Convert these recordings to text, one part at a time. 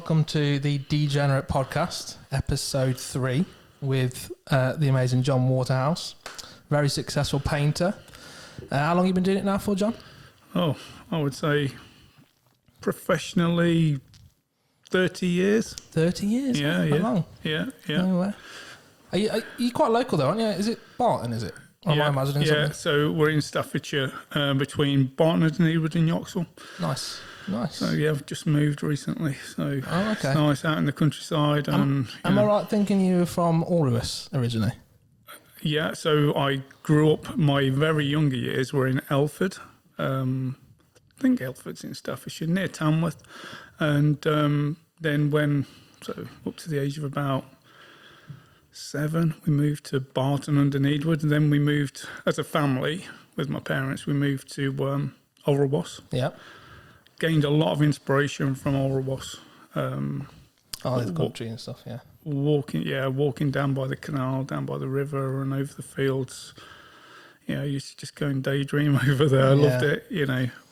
welcome to the Degenerate Podcast, episode 3, with the amazing John Waterhouse, very successful painter. How long have you been doing it now for, John? Oh, I would say professionally 30 years. 30 years? Yeah, How long? Yeah. No way. Are you quite local though, aren't you? Is it Barton, is it? Or am I imagining something? So we're in Staffordshire, between Barton and Edward and Yoxall. Nice. So yeah, I've just moved recently, so okay. It's nice out in the countryside. Am I right thinking you were from Waterhouse originally? Yeah, so I grew up, my very younger years were in Elford. I think Elford's in Staffordshire, near Tamworth. And then up to the age of about 7, we moved to Barton under Edward. And then we moved, as a family, with my parents, we moved to Orrewas. Yeah. Gained a lot of inspiration from Orrewas. The country and stuff, yeah. Walking down by the canal, down by the river and over the fields. I used to just go and daydream over there. I loved it,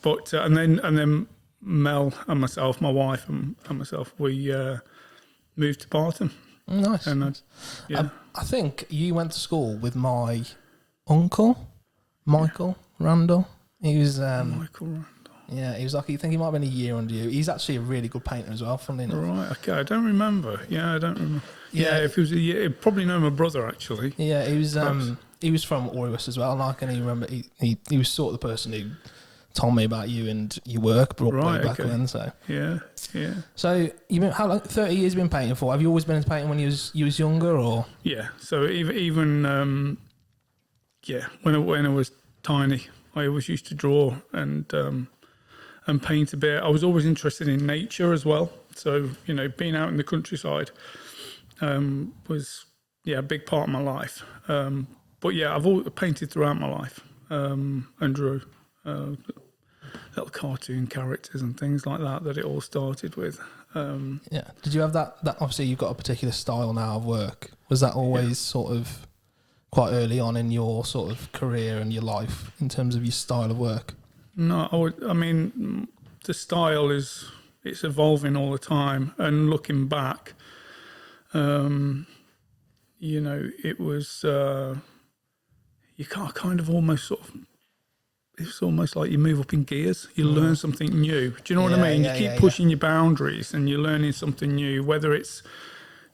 But and then Mel and myself, my wife and myself, we moved to Barton. Nice. And I think you went to school with my uncle, Michael Randall. He was Michael Randall. Yeah, he was like, you think he might have been a year under you. He's actually a really good painter as well, funnily enough. Right, okay, I don't remember. Yeah, I don't remember. Yeah, if he was a year, he'd probably know my brother, actually. Yeah, he was from Orrewas as well, and he remember he was sort of the person who told me about you and your work way back then. So yeah. So you've been, how long? 30 years you've been painting for? Have you always been into painting when you was younger, or? Yeah. So even when I was tiny, I always used to draw and paint a bit. I was always interested in nature as well. So, being out in the countryside was, a big part of my life. But yeah, I've always painted throughout my life and drew little cartoon characters and things like that it all started with. Did you have that obviously you've got a particular style now of work. Was that always sort of quite early on in your sort of career and your life in terms of your style of work? No, the style it's evolving all the time. And looking back, it was you can't kind of almost sort of. It's almost like you move up in gears. You learn something new. Do you know what I mean? You keep pushing your boundaries, and you're learning something new, whether it's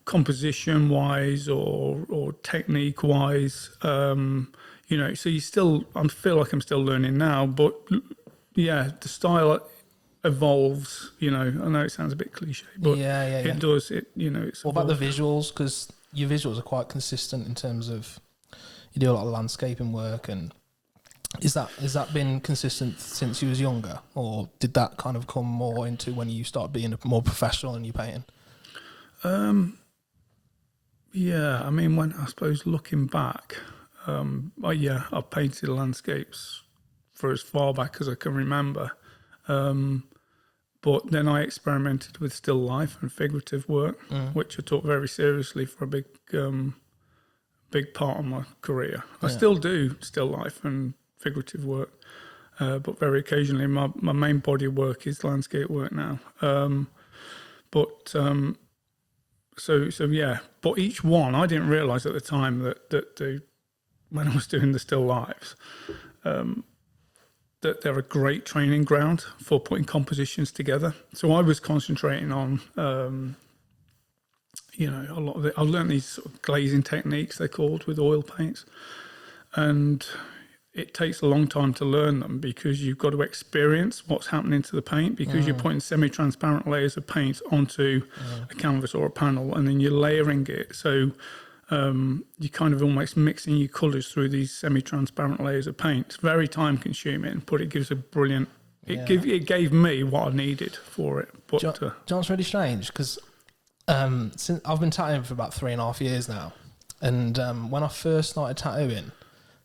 composition wise or technique wise. So you still. I feel like I'm still learning now, but. Yeah, the style evolves. I know it sounds a bit cliche, but it does. It's. What about the visuals? Because your visuals are quite consistent in terms of you do a lot of landscaping work, and has that been consistent since you was younger, or did that kind of come more into when you start being more professional in your painting? When I suppose looking back, I've painted landscapes for as far back as I can remember. But then I experimented with still life and figurative work, which I took very seriously for a big part of my career. I still do still life and figurative work, but very occasionally my main body of work is landscape work now. But each one, I didn't realise at the time that when I was doing the still lives, that they're a great training ground for putting compositions together. So I was concentrating on, a lot of it. I've learned these sort of glazing techniques, they're called, with oil paints. And it takes a long time to learn them because you've got to experience what's happening to the paint because you're putting semi-transparent layers of paint onto a canvas or a panel and then you're layering it. So you're kind of almost mixing your colours through these semi-transparent layers of paint. It's very time-consuming, but it gives a brilliant. It gave me what I needed for it. But John's really strange because since I've been tattooing for about 3.5 years now, and when I first started tattooing,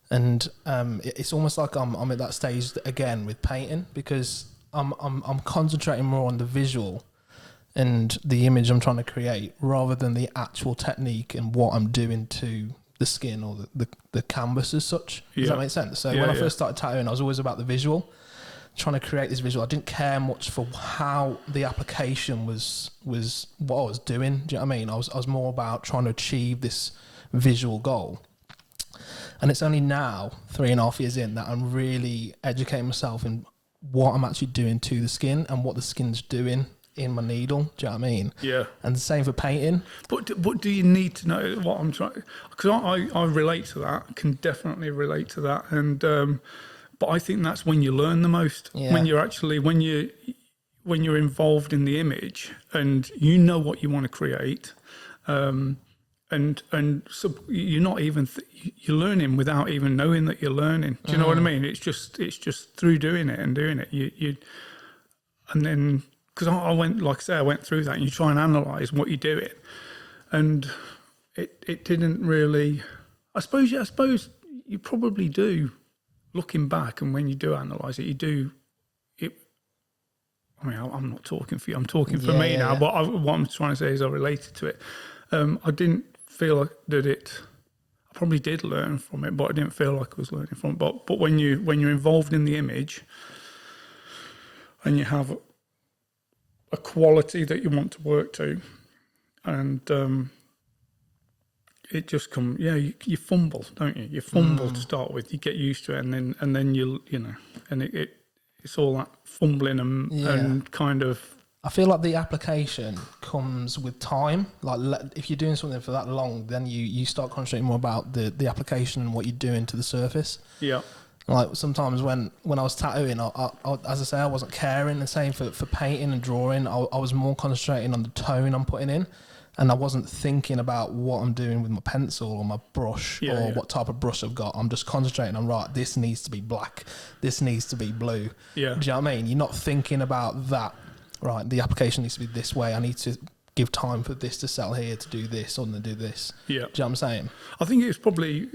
and it's almost like I'm at that stage again with painting because I'm concentrating more on the visual and the image I'm trying to create rather than the actual technique and what I'm doing to the skin or the canvas as such. Does that make sense? So when I first started tattooing, I was always about the visual. trying to create this visual. I didn't care much for how the application was what I was doing. Do you know what I mean? I was more about trying to achieve this visual goal. And it's only now, 3.5 years in, that I'm really educating myself in what I'm actually doing to the skin and what the skin's doing in my needle. Do you know what I mean? Yeah. And the same for painting. But do you need to know what I'm trying? Because I relate to that. Can definitely relate to that. And but I think that's when you learn the most. Yeah. When you're involved in the image and you know what you want to create. And so you're not even you're learning without even knowing that you're learning. Do you know what I mean? It's just through doing it. You and then because I went, like I say, I went through that, and you try and analyse what you're doing, and it didn't really. I suppose you probably do, looking back, and when you do analyse it, you do. I mean, I'm not talking for you. I'm talking for me now. But what I'm trying to say is I related to it. I didn't feel like that it. I probably did learn from it, but I didn't feel like I was learning from it. But when you're involved in the image, and you have a quality that you want to work to, and it just comes. Yeah, you fumble, don't you? You fumble to start with. You get used to it, and then you know, and it's all that fumbling and kind of. I feel like the application comes with time. Like if you're doing something for that long, then you start concentrating more about the application and what you're doing to the surface. Yeah. Like sometimes when I was tattooing, I as I say, I wasn't caring. The same for painting and drawing. I was more concentrating on the tone I'm putting in, and I wasn't thinking about what I'm doing with my pencil or my brush what type of brush I've got. I'm just concentrating on, right, this needs to be black, this needs to be blue. Yeah. Do you know what I mean? You're not thinking about that. Right, the application needs to be this way. I need to give time for this to settle here, to do this, or to do this. Yeah. Do you know what I'm saying? I think it's probably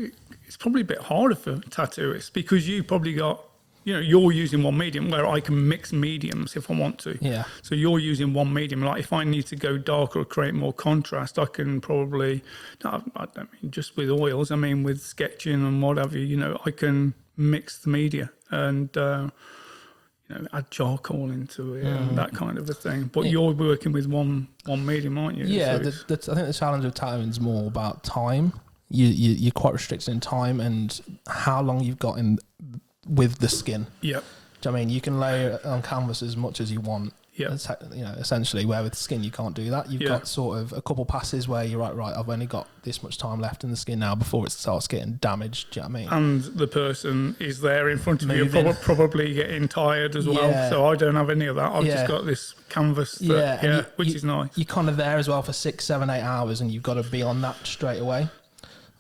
a bit harder for tattooists because you probably got, you're using one medium where I can mix mediums if I want to. Yeah. So you're using one medium. Like if I need to go darker or create more contrast, I can probably, I don't mean just with oils, I mean with sketching and whatever, I can mix the media and, add charcoal into it and that kind of a thing. But you're working with one medium, aren't you? Yeah, so I think the challenge of tattooing is more about time. You're quite restricted in time and how long you've got in with the skin. Yeah. Do you know what I mean? You can lay on canvas as much as you want. Yeah. Essentially, where with skin you can't do that. You've got sort of a couple passes where you're right, I've only got this much time left in the skin now before it starts getting damaged. Do you know what I mean? And the person is there in front of you, probably getting tired as well. Yeah. So I don't have any of that. I've just got this canvas which is nice. You're kind of there as well for 6, 7, 8 hours and you've got to be on that straight away.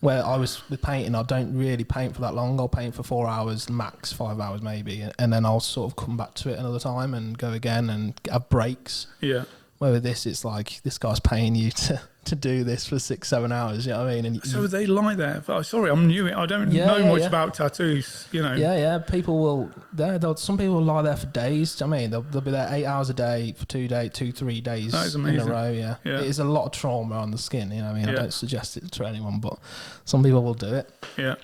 Where I was with painting, I don't really paint for that long. I'll paint for 4 hours, max 5 hours maybe, and then I'll sort of come back to it another time and go again and have breaks. Yeah. Where with this, it's like this guy's paying you to do this for 6, 7 hours. You know what I mean? And so they lie there. Sorry, I'm new. I don't know much about tattoos. Yeah. People will. Some people will lie there for days. Do you know what I mean? They'll be there 8 hours a day for 2, 3 days that is amazing. In a row. Yeah. It is a lot of trauma on the skin. You know what I mean? I don't suggest it to anyone, but some people will do it. Yeah.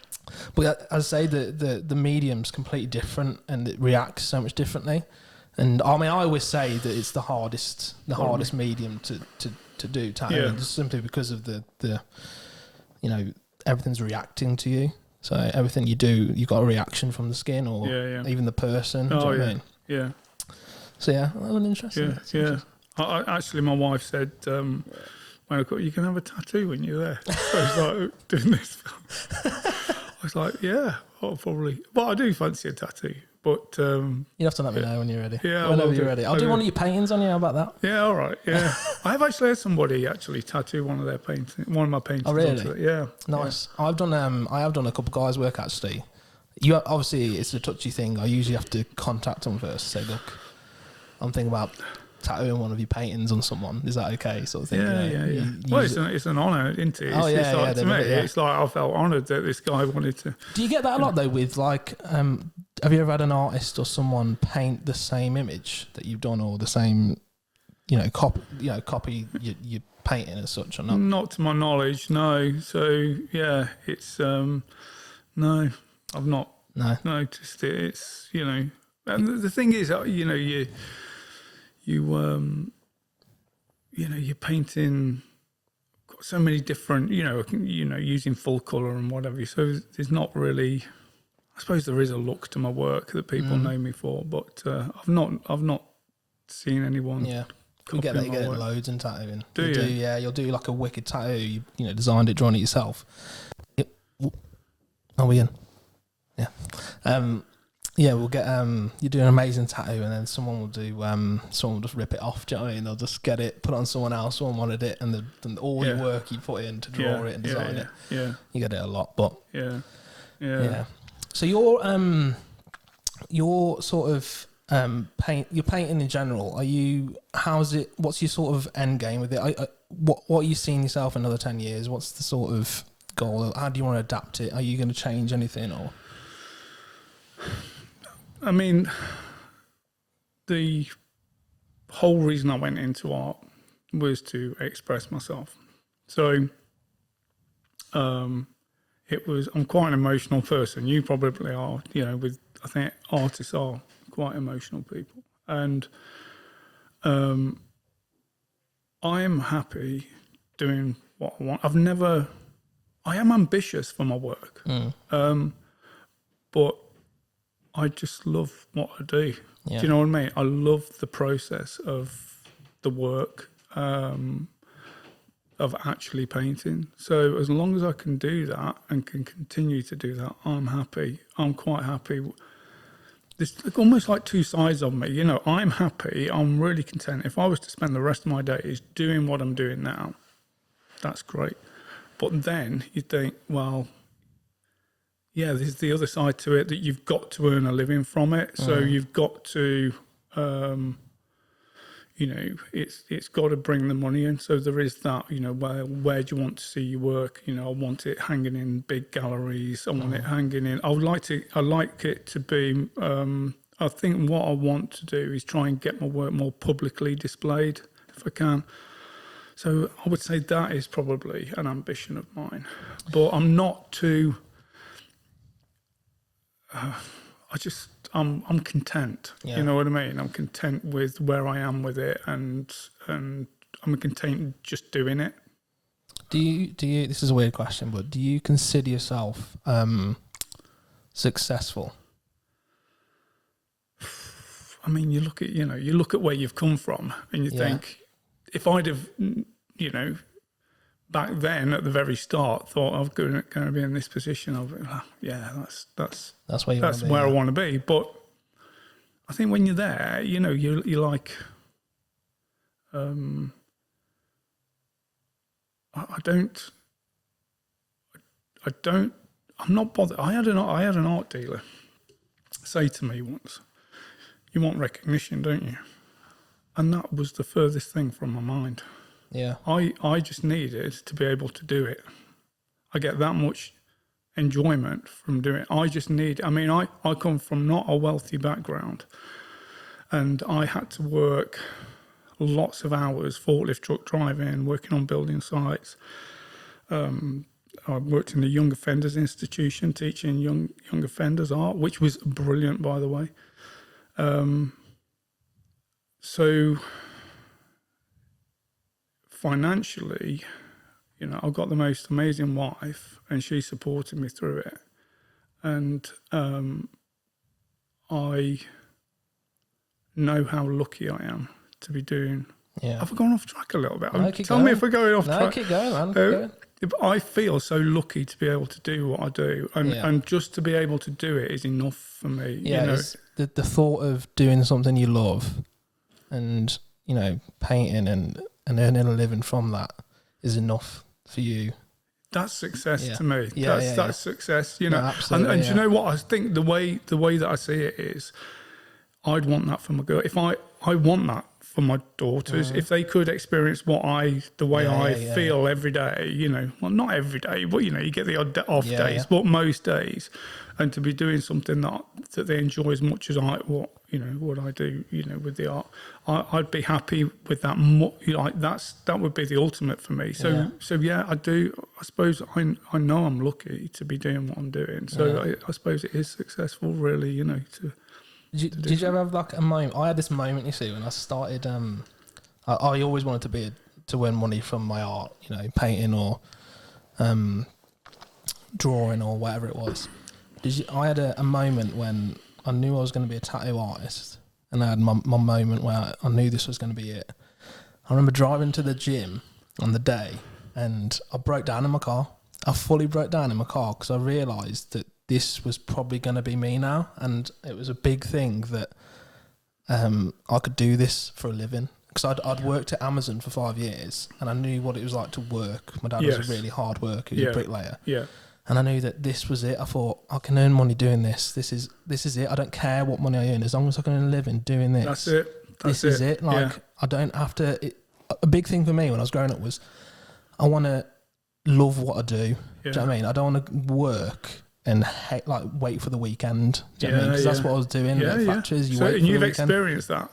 But as I say, the medium's completely different and it reacts so much differently. And I mean, I always say that it's the hardest medium to do tattooing, just simply because of the everything's reacting to you. So everything you do, you've got a reaction from the skin or even the person. Do you know what I mean? Yeah. So that was interesting. Yeah. Actually, my wife said, "When I got, you can have a tattoo when you're there." So I was like doing this. I was like, "Yeah, I'll probably." But I do fancy a tattoo. But you have to let me know when you're ready. Yeah, whenever you're ready. I'll do one of your paintings on you. How about that? Yeah, all right. Yeah, I have actually had somebody tattoo one of my paintings. Oh, really? Yeah, nice. Yeah. I have done a couple of guys' work actually. Obviously it's a touchy thing. I usually have to contact them first. Say, look, I'm thinking about tattooing one of your paintings on someone. Is that okay? Sort of thing. Yeah. Well, it's an honour, isn't it? To me, it's like I felt honoured that this guy wanted to. Do you get that a lot though? With like, have you ever had an artist or someone paint the same image that you've done, or the same, copy your painting as such, or not? Not to my knowledge, no. So yeah, it's no, I've not noticed it. It's And the thing is, you're painting so many different, using full colour and whatever. So there's not really, I suppose there is a look to my work that people know me for, but I've not seen anyone. Yeah. You get loads in tattooing. Do you? Yeah, you'll do like a wicked tattoo. You designed it, drawn it yourself. Are we in? Yeah. Yeah, we'll get you do an amazing tattoo, and then someone will just rip it off. Do you know what I mean? They'll just get it, put it on someone else. Someone wanted it, and all your work you put in to draw it and design it. Yeah, you get it a lot, but yeah. So you're sort of you're painting in general. What's your sort of end game with it? What are you seeing yourself in another 10 years? What's the sort of goal? How do you want to adapt it? Are you going to change anything or? I mean, the whole reason I went into art was to express myself. So I'm quite an emotional person. You probably are, I think artists are quite emotional people. And I'm happy doing what I want. I am ambitious for my work, but I just love what I do. Yeah. Do you know what I mean? I love the process of the work, of actually painting. So as long as I can do that and can continue to do that, I'm happy. I'm quite happy. There's almost like two sides of me. I'm happy. I'm really content. If I was to spend the rest of my days doing what I'm doing now, that's great. But then you think, well, yeah, there's the other side to it, that you've got to earn a living from it. So you've got to, it's got to bring the money in. So there is that, where do you want to see your work? I want it hanging in big galleries. I want it hanging in. I like it to be, I think what I want to do is try and get my work more publicly displayed if I can. So I would say that is probably an ambition of mine. But I'm not too... I'm content. Yeah. You know what I mean? I'm content with where I am with it, and I'm content just doing it. Do you? This is a weird question, but do you consider yourself successful? I mean, you look at where you've come from, and you think, if I'd have, back then at the very start, thought I'm going to be in this position, I'll be like, that's where I want to be. But I think when you're there, you're like, I'm not bothered. I had an art dealer say to me once, "You want recognition, don't you?" And that was the furthest thing from my mind. Yeah. I just needed to be able to do it. I get that much enjoyment from doing it. I come from not a wealthy background, and I had to work lots of hours, forklift truck driving, working on building sites. I worked in the Young Offenders Institution, teaching young offenders art, which was brilliant, by the way. So financially, I've got the most amazing wife, and she supported me through it. And I know how lucky I am to be doing. Yeah. Have I gone off track a little bit? Tell me if we're going off track. Keep going, man. Keep going. I feel so lucky to be able to do what I do, and just to be able to do it is enough for me. Yeah, the thought of doing something you love, and painting and earning a living from that is enough for you. That's success to me. That's success. No, absolutely, and do you know what? I think the way that I see it is, I'd want that for my girl. If I want that for my daughters, if they could experience the way I feel every day, well, not every day, but you get the off days, but most days, and to be doing something that they enjoy as much as what I do, with the art, I'd be happy with that. That would be the ultimate for me. So I do. I suppose I know I'm lucky to be doing what I'm doing. So I suppose it is successful, really. Did you ever have like a moment? I had this moment, you see, when I started. I always wanted to earn money from my art, you know, painting or drawing or whatever it was. I had a moment when I knew I was going to be a tattoo artist, and I had my moment where I knew this was going to be it. I remember driving to the gym on the day, and I broke down in my car. I fully broke down in my car because I realised that this was probably going to be me now, and it was a big thing that I could do this for a living. Because I'd worked at Amazon for 5 years, and I knew what it was like to work. My dad was a really hard worker, he was a bricklayer. Yeah. And I knew that this was it. I thought, I can earn money doing this. This is it. I don't care what money I earn, as long as I can earn a living doing this. That's it. This is it. Like, I don't have to... a big thing for me when I was growing up was I want to love what I do. Do you know what I mean? I don't want to work and wait for the weekend. Do you know what I mean? Because that's what I was doing at factories. And you've experienced that.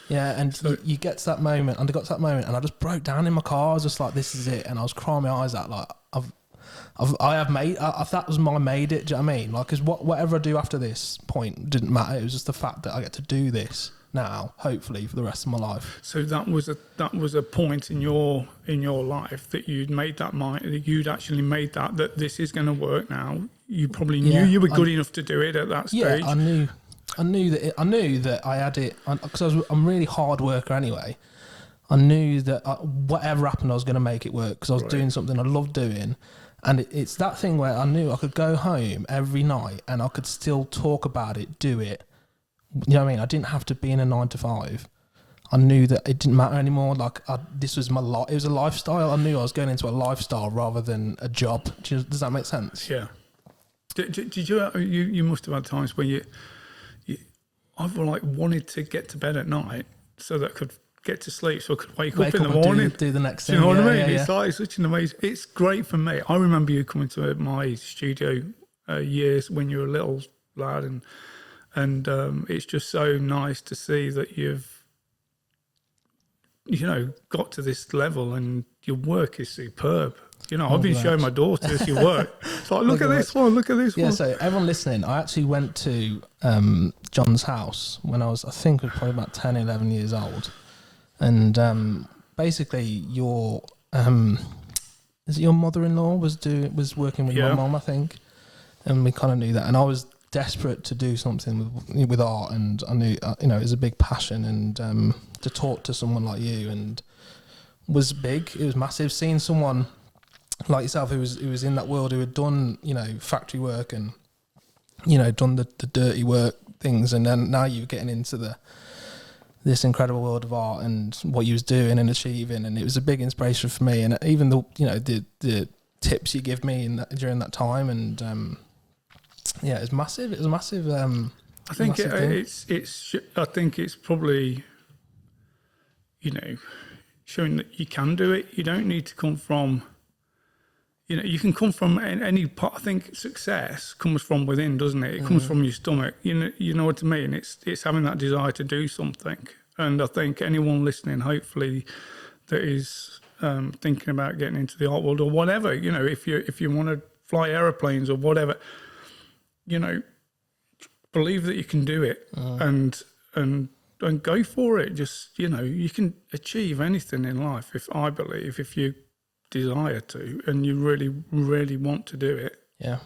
Yeah, and you get to that moment, and I got to that moment, and I just broke down in my car. I was just like, "This is it," and I was crying my eyes out. Like, that was my made it. Do you know what I mean? Like, because whatever I do after this point didn't matter. It was just the fact that I get to do this now, hopefully for the rest of my life. So that was a point in your life that you'd made that mind, that you'd actually made that this is going to work now. You probably knew you were good enough to do it at that stage. Yeah, I knew that I had it because I'm a really hard worker anyway. I knew that whatever happened, I was going to make it work because I was doing something I loved doing, and it's that thing where I knew I could go home every night and I could still talk about it, do it. You know what I mean? I didn't have to be in a 9 to 5. I knew that it didn't matter anymore. Like this was my life. It was a lifestyle. I knew I was going into a lifestyle rather than a job. Does that make sense? Yeah. Did you must have had times when I've wanted to get to bed at night so that I could get to sleep, so I could wake up in the morning, do the next thing. You know what I mean? It's like such an amazing. It's great for me. I remember you coming to my studio years when you were a little lad, and it's just so nice to see that you've got to this level, and your work is superb. I've been showing my daughters your work. It's like, look at this one, look at this one. Yeah, so everyone listening, I actually went to John's house when I think I was probably about 10, 11 years old. And basically your is it your mother-in-law was working with my mum, I think. And we kind of knew that. And I was desperate to do something with art, and I knew, it was a big passion, and to talk to someone like you and was big. It was massive. Seeing someone like yourself who was in that world, who had done factory work and done the dirty work things, and then now you're getting into this incredible world of art and what you was doing and achieving, and it was a big inspiration for me. And even the tips you give me during that time, and it was massive. It was a massive. I think I think it's probably showing that you can do it. You don't need to come from. You can come from any part. I think success comes from within, doesn't it? It comes from your stomach. You know what I mean? It's having that desire to do something. And I think anyone listening, hopefully, that is thinking about getting into the art world or whatever, if you want to fly aeroplanes or whatever, believe that you can do it and go for it. Just you can achieve anything in life. If you desire to, and you really, really want to do it. Yeah.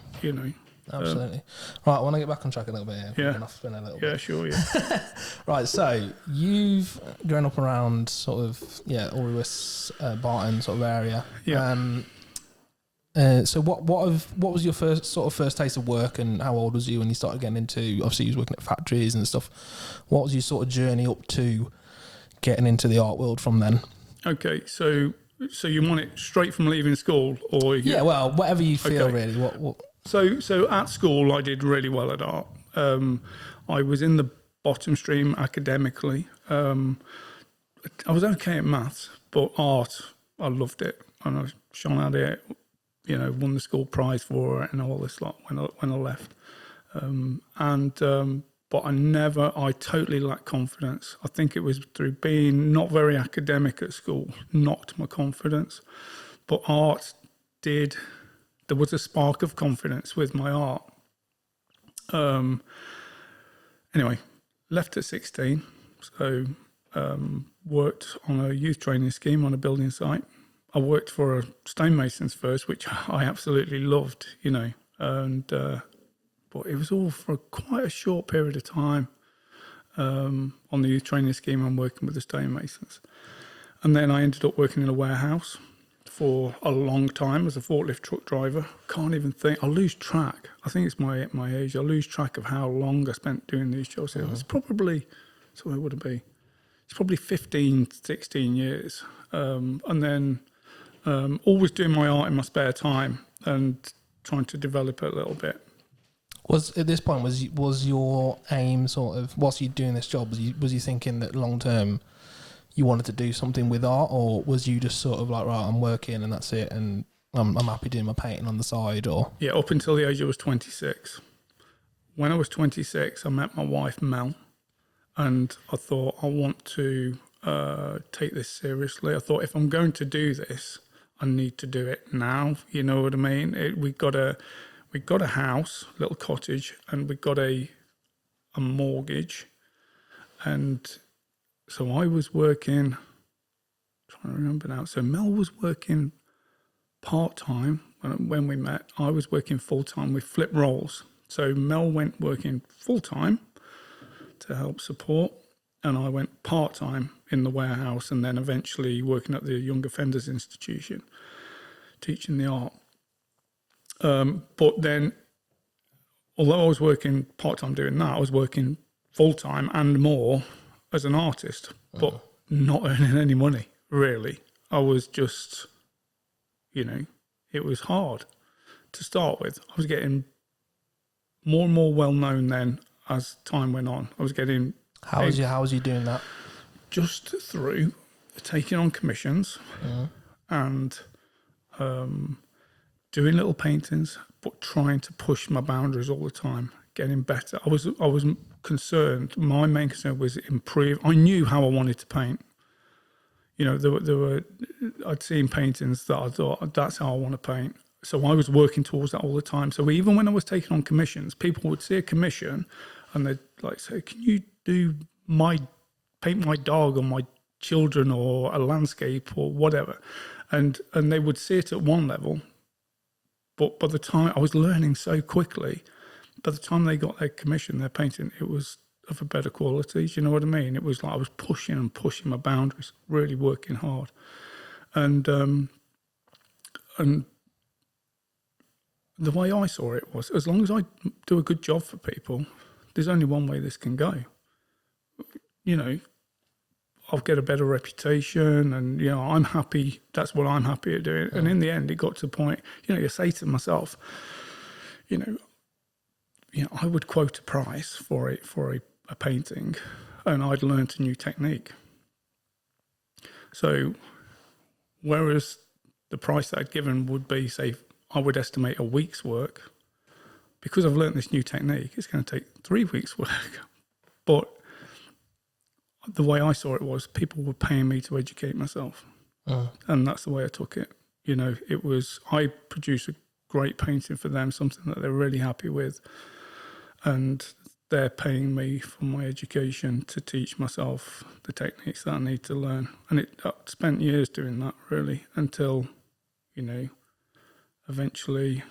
Absolutely. Right, I want to get back on track a little bit here. Yeah. Off spin a little yeah, bit. Sure, yeah. Right, so you've grown up around sort of, Orwis, Barton sort of area. Yeah. So what was your first taste of work, and how old was you when you started getting into, obviously you was working at factories and stuff. What was your sort of journey up to getting into the art world from then? Okay, so you want it straight from leaving school, or whatever you feel, really. What? So at school, I did really well at art. I was in the bottom stream academically. I was okay at maths, but art, I loved it, and I shone at it. Won the school prize for it and all this lot when I left. But I totally lacked confidence. I think it was through being not very academic at school, knocked my confidence. But art did. There was a spark of confidence with my art. Anyway, left at 16, so worked on a youth training scheme on a building site. I worked for a stonemasons first, which I absolutely loved, and but it was all for quite a short period of time on the youth training scheme. I'm working with the stonemasons, and then I ended up working in a warehouse for a long time as a forklift truck driver. Can't even think. I lose track. I think it's my age. I lose track of how long I spent doing these jobs. It's probably, so what would it be? It's probably 15, 16 years. And then always doing my art in my spare time and trying to develop it a little bit. At this point, was your aim sort of, whilst you doing this job, was you thinking that long term you wanted to do something with art, or was you just sort of like, right, I'm working and that's it, and I'm happy doing my painting on the side? Or yeah, up until the age I was 26. When I was 26, I met my wife Mel, and I thought I want to take this seriously. I thought if I'm going to do this, I need to do it now. You know what I mean? We got a house, little cottage, and we got a mortgage, and so I was working. Trying to remember now. So Mel was working part-time when we met. I was working full-time. We flipped roles. So Mel went working full-time to help support, and I went part-time in the warehouse, and then eventually working at the Young Offenders Institution, teaching the art. But then, although I was working part-time doing that, I was working full-time and more as an artist, but not earning any money, really. I was just, it was hard to start with. I was getting more and more well-known then as time went on. I was getting... How was you doing that? Just through taking on commissions and doing little paintings, but trying to push my boundaries all the time, getting better. I was concerned. My main concern was improve. I knew how I wanted to paint. There were I'd seen paintings that I thought that's how I want to paint. So I was working towards that all the time. So even when I was taking on commissions, people would see a commission and they'd like say, "Can you paint my dog or my children or a landscape or whatever?" And they would see it at one level, but by the time I was learning so quickly, by the time they got their commission, their painting, it was of a better quality. Do you know what I mean? It was like I was pushing my boundaries, really working hard, and the way I saw it was, as long as I do a good job for people, there's only one way this can go. I'll get a better reputation, and I'm happy. That's what I'm happy at doing. And in the end, it got to the point. You say to myself, I would quote a price for a painting, and I'd learnt a new technique. So, whereas the price that I'd given would be, say, I would estimate a week's work, because I've learnt this new technique, it's going to take 3 weeks' work. But the way I saw it was people were paying me to educate myself. And that's the way I took it. It was, I produce a great painting for them, something that they're really happy with. And they're paying me for my education to teach myself the techniques that I need to learn. And I spent years doing that, really, until, eventually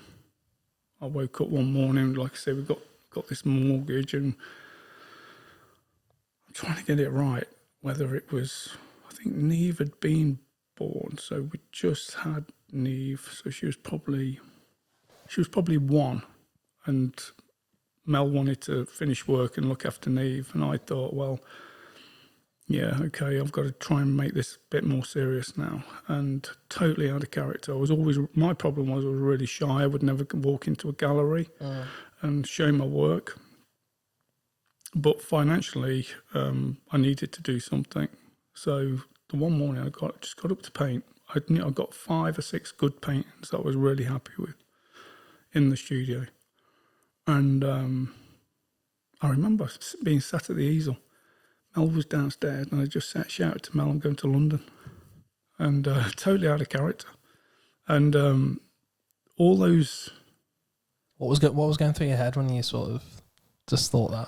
I woke up one morning, like I said, we got this mortgage, and I'm trying to get it right, whether it was, I think Neve had been born, so we just had Neve, so she was probably 1, and Mel wanted to finish work and look after Neve, and I thought, well, yeah, okay, I've got to try and make this a bit more serious now, and totally out of character. My problem was I was really shy. I would never walk into a gallery and show my work. But financially, I needed to do something. So the one morning I just got up to paint. I got 5 or 6 good paintings that I was really happy with in the studio. And I remember being sat at the easel. Mel was downstairs, and I just shouted to Mel, "I'm going to London." And totally out of character. And all those... What was going through your head when you sort of just thought that?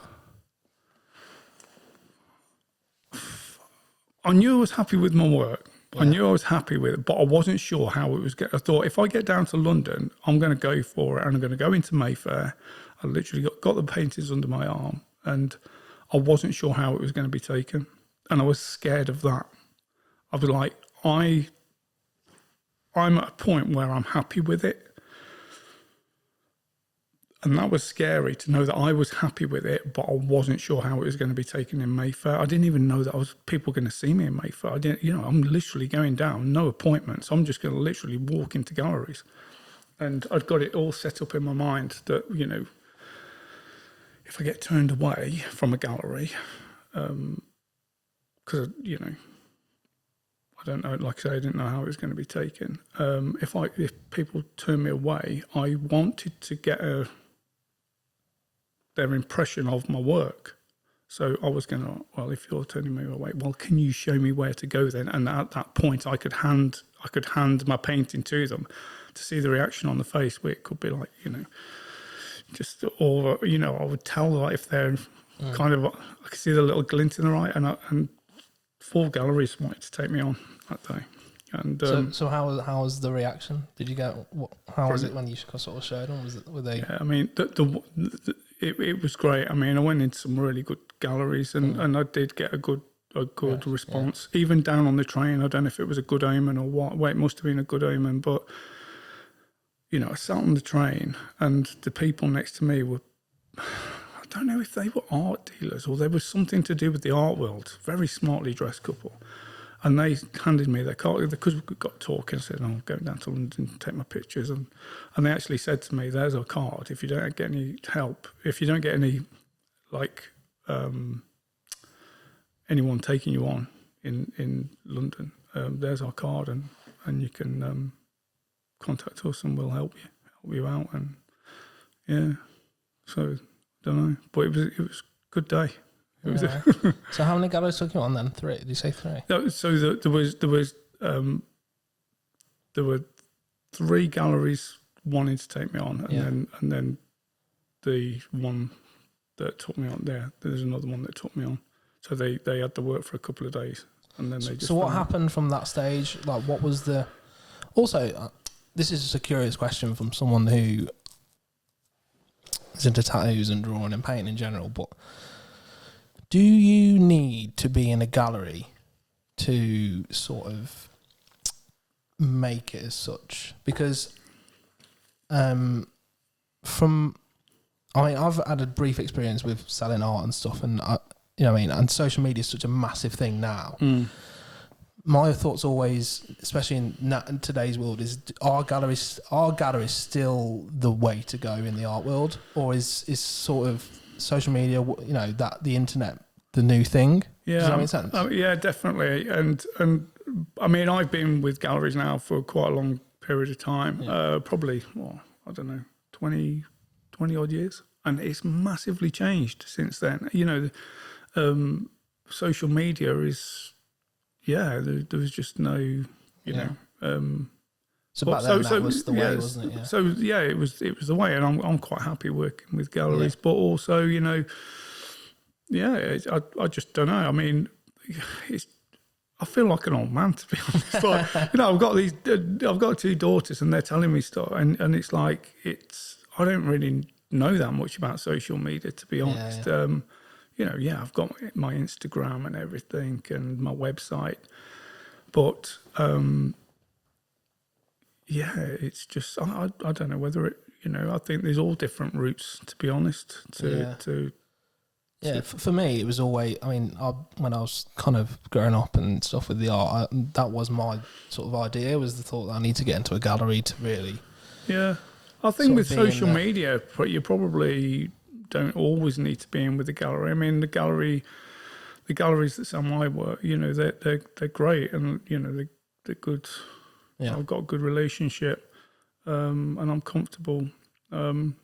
I knew I was happy with my work. I knew I was happy with it, but I wasn't sure how it was going. I thought, if I get down to London, I'm going to go for it, and I'm going to go into Mayfair. I literally got the paintings under my arm, and I wasn't sure how it was going to be taken, and I was scared of that. I was like, I'm at a point where I'm happy with it. And that was scary to know that I was happy with it, but I wasn't sure how it was going to be taken in Mayfair. I didn't even know that people were going to see me in Mayfair. I didn't, I'm literally going down, no appointments. I'm just going to literally walk into galleries. And I'd got it all set up in my mind that, if I get turned away from a gallery, because, I don't know, like I say, I didn't know how it was going to be taken. If people turn me away, I wanted to get their impression of my work. So I was going to, well, if you're turning me away, well, can you show me where to go then? And at that point, I could hand my painting to them to see the reaction on the face, where it could be like, just, or, I would tell like if they're kind of, I could see the little glint in their eye, and 4 galleries wanted to take me on that day. And so how was the reaction? Did you get how was it when you sort of showed them? Were they? Yeah, I mean, it was great. I mean, I went into some really good galleries, and I did get a good response. Yeah. Even down on the train, I don't know if it was a good omen or what. Well, it must have been a good omen, but I sat on the train, and the people next to me were, I don't know if they were art dealers or there was something to do with the art world. Very smartly dressed couple. And they handed me their card because we got talking. I said, I'm going down to London to take my pictures. And they actually said to me, there's a card. If you don't get any help, if you don't get any, anyone taking you on in London, there's our card, and you can contact us and we'll help you out. And yeah, so I don't know. But it was a good day. So how many galleries took you on then? 3? Did you say 3? No, so there were 3 galleries wanting to take me on, and then the one that took me on there's another one that took me on. So they had the work for a couple of days, and then they just. So what happened from that stage? Like, what was the? Also, this is just a curious question from someone who is into tattoos and drawing and painting in general, but. Do you need to be in a gallery to sort of make it as such? Because I've had a brief experience with selling art and stuff, and and social media is such a massive thing now. My thoughts always, especially in today's world, is are galleries still the way to go in the art world, or is sort of social media, that the internet, the new thing? Yeah, does that make sense? Yeah, definitely. And I mean, I've been with galleries now for quite a long period of time. Probably, I don't know, 20 odd years, and it's massively changed since then. Social media is, there was just no, So back then that was the way, wasn't it? Yeah. So it was the way, and I'm quite happy working with galleries. But also, I just don't know. I mean, I feel like an old man, to be honest. Like, I've got 2 daughters, and they're telling me stuff, and it's like I don't really know that much about social media, to be honest. I've got my Instagram and everything, and my website, but. It's just I don't know whether it. I think there's all different routes, to be honest. For me, it was always. I mean, when I was kind of growing up and stuff with the art, that was my sort of idea. Was the thought that I need to get into a gallery to really. Yeah, I think with social media, you probably don't always need to be in with the gallery. I mean, the galleries that sell my work, they're great, and they're good. Yeah. I've got a good relationship, and I'm comfortable. But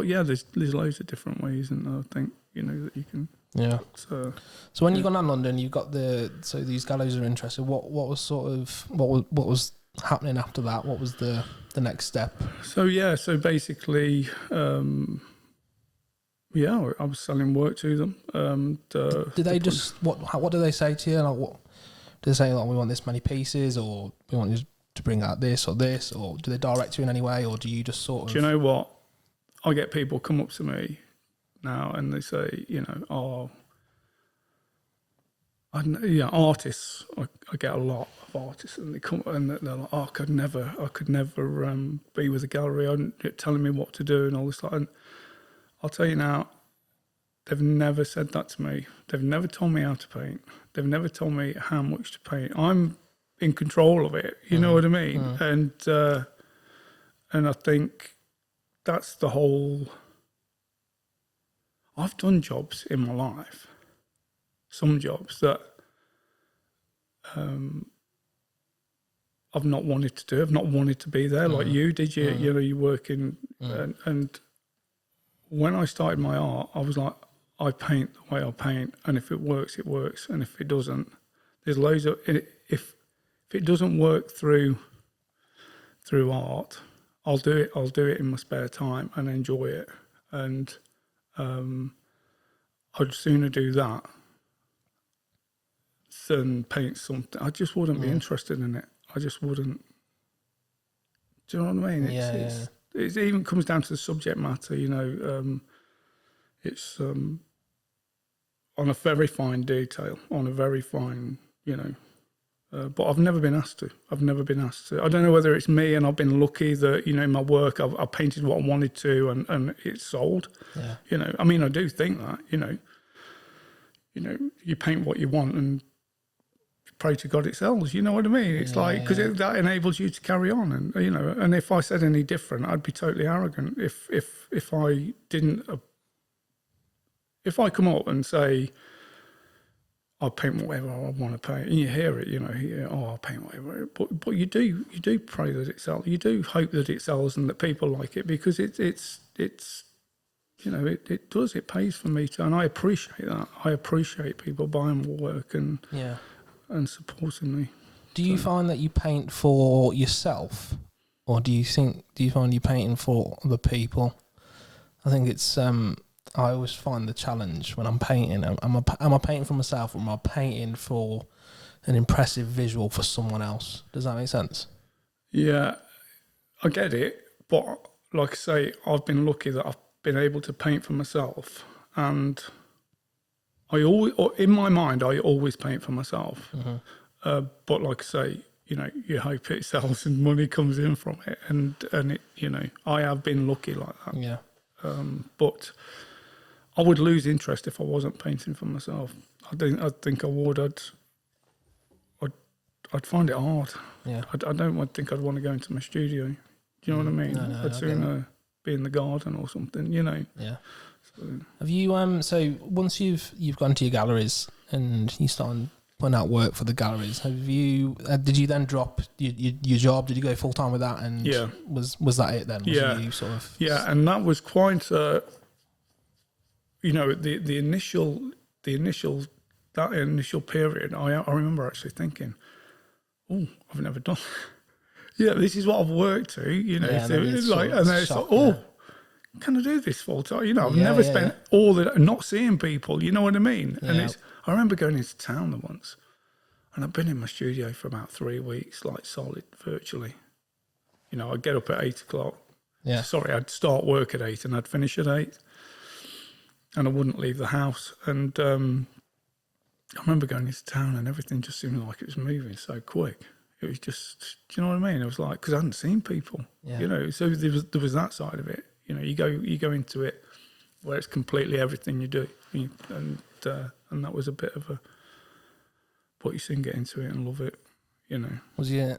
there's loads of different ways, and I think that you can. Yeah. So when you got down London, you got these galleries are interested. What was sort of what was happening after that? What was the next step? So basically, Yeah, I was selling work to them. Do they just what do they say to you? Like, what do they say? Like, we want this many pieces, or we want you to bring out this, or do they direct you in any way, or do you just sort of? Do you know what? I get people come up to me now and they say, artists. I get a lot of artists, and they come and they're like, I could never be with a gallery. They're telling me what to do and all this. And I'll tell you now, they've never said that to me. They've never told me how to paint. They've never told me how much to paint. I'm in control of it. You know what I mean? And I think that's the whole. I've done jobs in my life, some jobs that I've not wanted to do. I've not wanted to be there like you did. You work in, and when I started my art, I was like, I paint the way I paint, and if it works, it works, and if it doesn't, there's loads of if it doesn't work through art, I'll do it. I'll do it in my spare time and enjoy it, and I'd sooner do that than paint something. I just wouldn't be interested in it. I just wouldn't. Do you know what I mean? It even comes down to the subject matter. It's on a very fine detail, on a very fine, but I've never been asked to. I don't know whether it's me and I've been lucky that, in my work I've painted what I wanted to and it's sold. Yeah. I mean, I do think that, you paint what you want and pray to God it sells. You know what I mean? It's because that enables you to carry on. And, and if I said any different, I'd be totally arrogant. If I didn't, if I come up and say, I'll paint whatever I want to paint, and you hear it, I'll paint whatever. But you do pray that it sells. You do hope that it sells and that people like it, because it does. It pays for me to, and I appreciate that. I appreciate people buying my work and supporting me. Do you find that you paint for yourself, or do you find you painting for other people? I think it's. I always find the challenge when I'm painting. Am I painting for myself, or am I painting for an impressive visual for someone else? Does that make sense? Yeah, I get it. But like I say, I've been lucky that I've been able to paint for myself, and in my mind, I always paint for myself. But like I say, you hope it sells and money comes in from it, and it, I have been lucky like that. Yeah. But I would lose interest if I wasn't painting for myself. I think I would. I'd find it hard. Yeah. I don't think I'd want to go into my studio. Do you know what I mean? No, I'd sooner be in the garden or something. Yeah. So. Have you so once you've gone to your galleries and you started putting out work for the galleries, have you did you then drop your job? Did you go full time with that? And was that it then? Yeah. You sort of and that was quite. The initial period, I remember actually thinking, oh, I've never done. This is what I've worked to. And then it's like, can I do this full time? I've never spent all the not seeing people. You know what I mean? Yeah. And I remember going into town once, and I've been in my studio for about 3 weeks, like solid, virtually. I'd get up at 8 o'clock. Yeah. Sorry, I'd start work at 8 and I'd finish at 8. And I wouldn't leave the house. And I remember going into town and everything just seemed like it was moving so quick. It was just, do you know what I mean? It was like, because I hadn't seen people, so there was that side of it. You go into it where it's completely everything you do. And that was a bit of but you soon get into it and love it, Was you,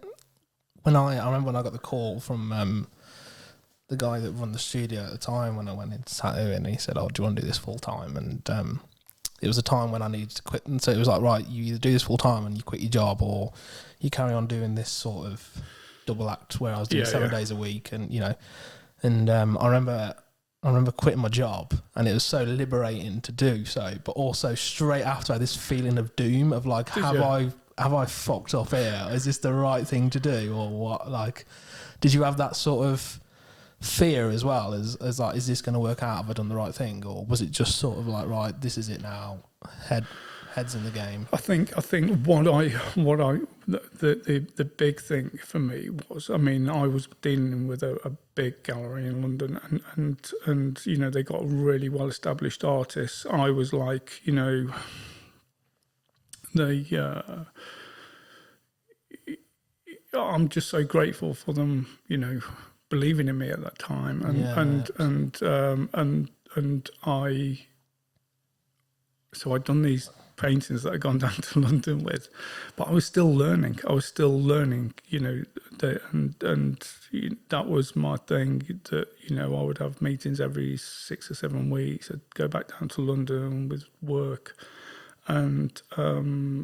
I remember when I got the call from the guy that run the studio at the time when I went into tattooing, and he said, "Oh, do you want to do this full time?" And it was a time when I needed to quit, and so it was like, right, you either do this full time and you quit your job, or you carry on doing this sort of double act where I was doing 7 days a week, and I remember quitting my job, and it was so liberating to do so, but also straight after I had this feeling of doom of like, have I fucked up here? Is this the right thing to do, or what? Like, did you have that sort of fear as well as like, is this going to work out? Have I done the right thing? Or was it just sort of like, right, this is it now, heads in the game? I think the big thing for me was, I mean, I was dealing with a big gallery in London, and you know, they got really well established artists. I was like, you know, I'm just so grateful for them, you know, believing in me at that time, and I'd done these paintings that I'd gone down to London with, but I was still learning. You know, that was my thing. That, you know, I would have meetings every 6 or 7 weeks. I'd go back down to London with work, and I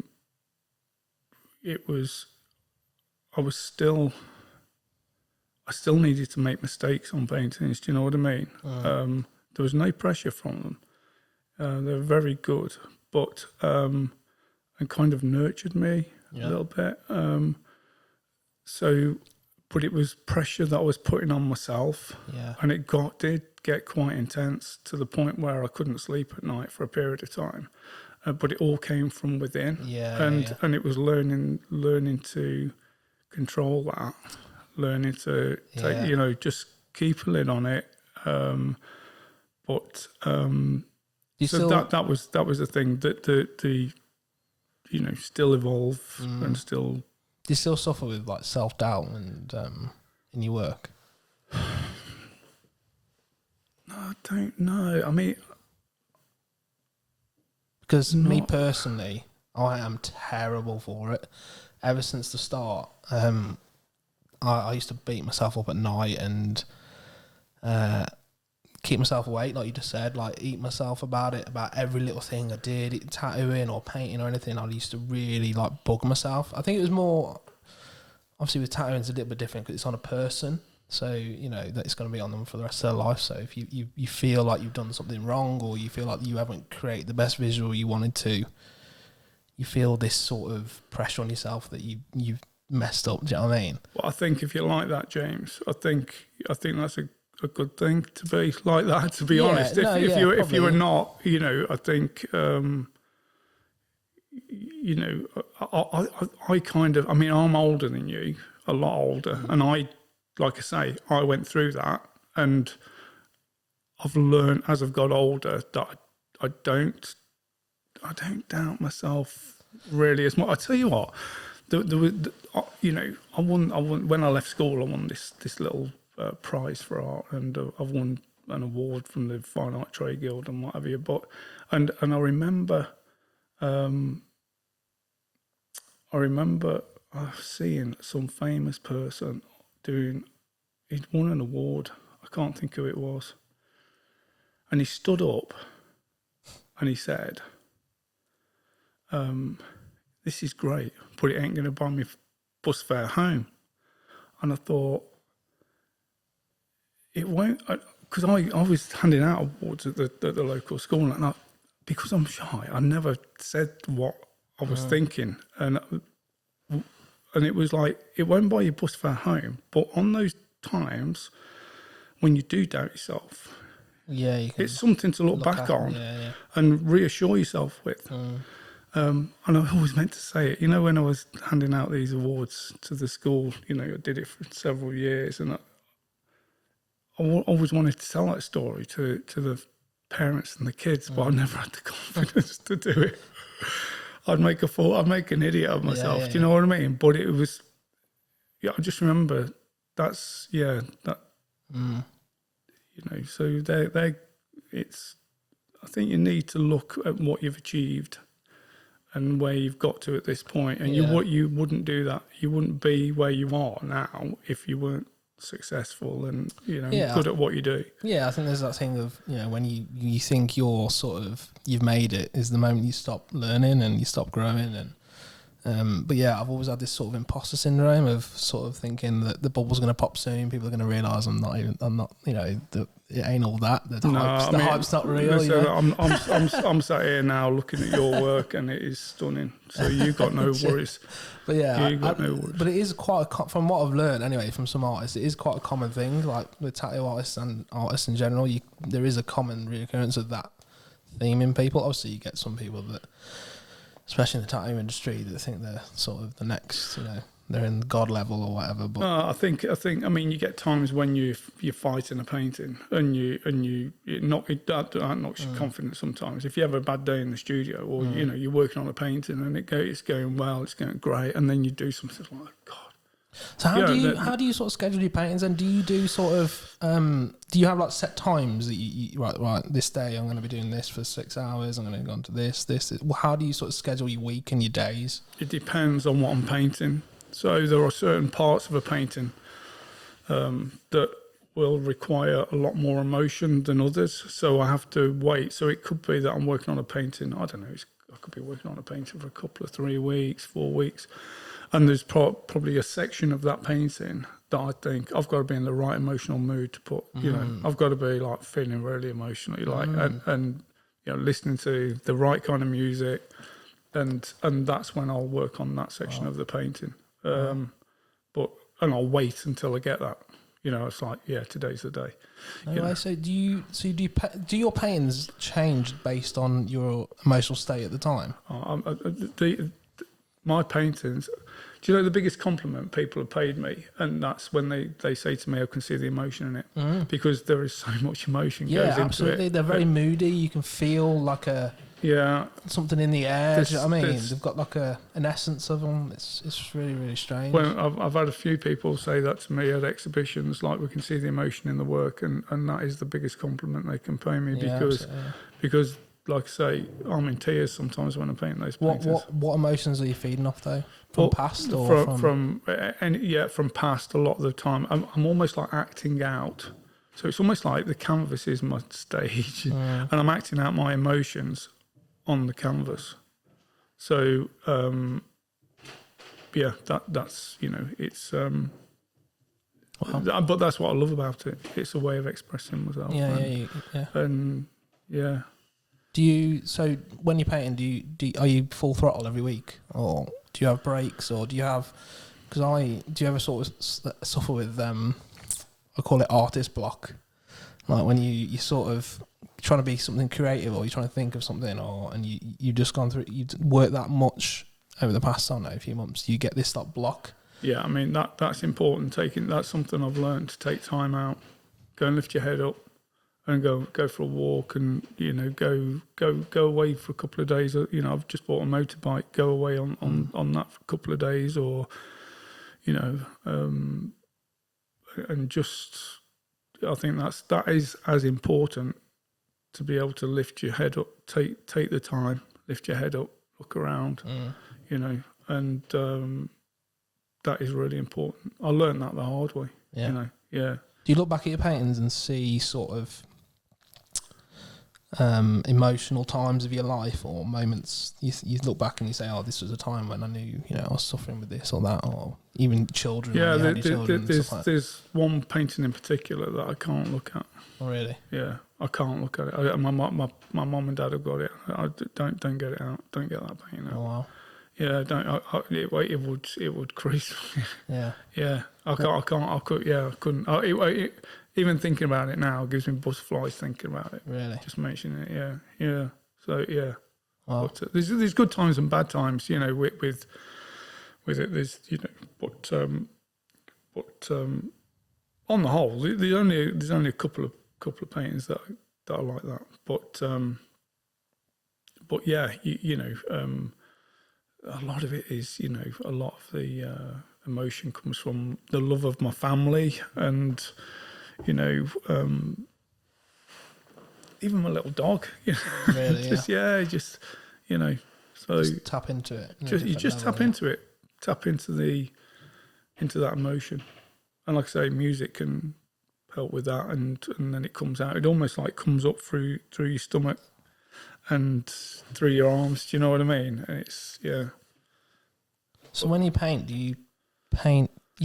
still needed to make mistakes on paintings. Do you know what I mean? There was no pressure from them. They were very good, but and kind of nurtured me a little bit. But it was pressure that I was putting on myself, and it did get quite intense to the point where I couldn't sleep at night for a period of time. But it all came from within, and it was learning to control that, learning to take, you know, just keep a lid on it. That was the thing, that the you know, still evolve and still. Do you still suffer with like self-doubt and in your work? No, I don't know. I mean, because me personally, I am terrible for it. Ever since the start, I used to beat myself up at night and keep myself awake, like you just said, like eat myself about every little thing I did, tattooing or painting or anything. I used to really like bug myself. I think it was more, obviously with tattooing it's a little bit different because it's on a person, so you know that it's going to be on them for the rest of their life. So if you feel like you've done something wrong, or you feel like you haven't created the best visual you wanted to, you feel this sort of pressure on yourself that you've messed up. Do you know what I mean? Well, I think if you're like that, James, I think that's a good thing to be like that, to be honest. If you were not, you know, I think you know, I kind of, I mean, I'm older than you, a lot older, and like I say, I went through that, and I've learned as I've got older that I don't doubt myself really as much. I tell you what, you know, I won when I left school. I won this little prize for art, and I've won an award from the Fine Art Trade Guild and what have you. But and I remember seeing some famous person he'd won an award. I can't think who it was. And he stood up and he said, this is great, but it ain't going to buy me bus fare home. And I thought, it won't, because I was handing out awards at the local school, and because I'm shy, I never said what I was thinking. And it was like, it won't buy you bus fare home, but on those times when you do doubt yourself, it's something to look back on and reassure yourself with. And I always meant to say it, you know, when I was handing out these awards to the school, you know, I did it for several years, and I always wanted to tell that story to the parents and the kids, but I never had the confidence to do it. I'd make an idiot of myself. Do you know what I mean? But it was, I just remember you know, so it's, I think you need to look at what you've achieved and where you've got to at this point, and you wouldn't do that. You wouldn't be where you are now if you weren't successful and, you know, good at what you do. Yeah, I think there's that thing of, you know, when you think you've made it, is the moment you stop learning and you stop growing, But yeah, I've always had this sort of imposter syndrome of sort of thinking that the bubble's going to pop soon. People are going to realise I'm not, it ain't all that. Hype's not real. Listen, I'm sat here now looking at your work, and it is stunning. So you've got no worries. But yeah, you've got no worries. But it is quite from what I've learned anyway from some artists. It is quite a common thing, like with tattoo artists and artists in general. There is a common reoccurrence of that theme in people. Obviously, you get some people that, especially in the tattoo industry, that think they're sort of the next, they're in God level or whatever. But I think. I mean, you get times when you're fighting a painting, and it knocks your confidence sometimes. If you have a bad day in the studio, or you're working on a painting and it's going well, it's going great, and then you do something like, God. So how do you sort of schedule your paintings? And do you do sort of do you have like set times that you right this day I'm going to be doing this for 6 hours, I'm going to go on to this. How do you sort of schedule your week and your days? It depends on what I'm painting. So there are certain parts of a painting that will require a lot more emotion than others. So I have to wait. So it could be that I'm working on a painting, I don't know, I could be working on a painting for a couple of 3 weeks, 4 weeks. And there's probably a section of that painting that I think I've got to be in the right emotional mood to put, I've got to be like feeling really emotionally, and listening to the right kind of music. And that's when I'll work on that section of the painting. And I'll wait until I get that. It's like, yeah, today's the day. Anyway, so do your paintings change based on your emotional state at the time? My paintings, do you know the biggest compliment people have paid me? And that's when they say to me, I can see the emotion in it, because there is so much emotion goes into absolutely. it. They're very moody. You can feel like something in the air. Do you know what I mean? They've got like an essence of them. It's really, really strange. Well, I've had a few people say that to me at exhibitions, like, we can see the emotion in the work, and that is the biggest compliment they can pay me, because like I say, I'm in tears sometimes when I'm painting those paintings. What emotions are you feeding off though? From past or from past a lot of the time. I'm almost like acting out. So it's almost like the canvas is my stage, and I'm acting out my emotions on the canvas. So that's it's but that's what I love about it. It's a way of expressing myself. And do you, so when you're painting, are you full throttle every week, or do you have breaks, or do you have, do you ever sort of suffer with I call it artist block, like when you sort of trying to be something creative, or you're trying to think of something, and you just gone through, you work that much over the past, I don't know, a few months, you get this like block? Yeah, I mean that's important. That's something I've learned, to take time out, go and lift your head up, and go for a walk, and go away for a couple of days. I've just bought a motorbike. Go away on that for a couple of days, or and just, I think that is as important, to be able to lift your head up, take the time, lift your head up, look around, and that is really important. I learned that the hard way. Do you look back at your paintings and see sort of emotional times of your life, or moments you look back and you say, oh, this was a time when I knew I was suffering with this or that, or even children? There's one painting in particular that I can't look at. Oh really? Yeah, I can't look at it. My mum and dad have got it. Don't get it out. Don't get that painting out. Oh wow. Yeah, don't. It would crease. Yeah. I couldn't. Even thinking about it now gives me butterflies thinking about it. Really? Just mentioning it. Yeah. So yeah. Wow. But there's good times and bad times. With it. There's but on the whole, there's only a couple of paintings that are like that. But yeah, a lot of it is, a lot of the emotion comes from the love of my family, and even my little dog. Really? So just tap into it. You just tap into it, tap into that emotion, and like I say, music can help with that, and then it comes out. It almost like comes up through your stomach and through your arms. Do you know what I mean? And it's So when you paint, you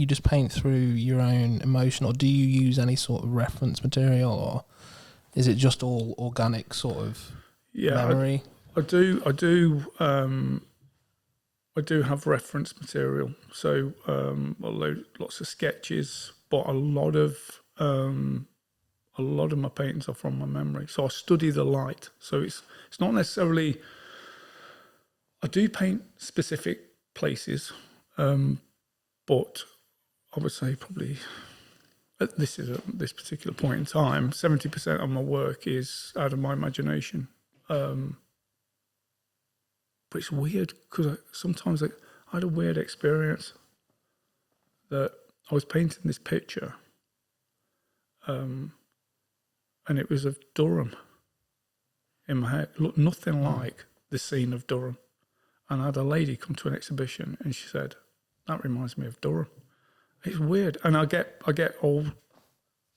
just paint through your own emotion, or do you use any sort of reference material, or is it just all organic sort of memory? I do have reference material, so lots of sketches, but a lot of my paintings are from my memory. So I study the light. So it's not necessarily. I do paint specific places, but I would say probably at this particular point in time, 70% of my work is out of my imagination. But it's weird because sometimes I had a weird experience that I was painting this picture, and it was of Durham in my head. It looked nothing like the scene of Durham. And I had a lady come to an exhibition, and she said, "That reminds me of Durham." It's weird, and I get old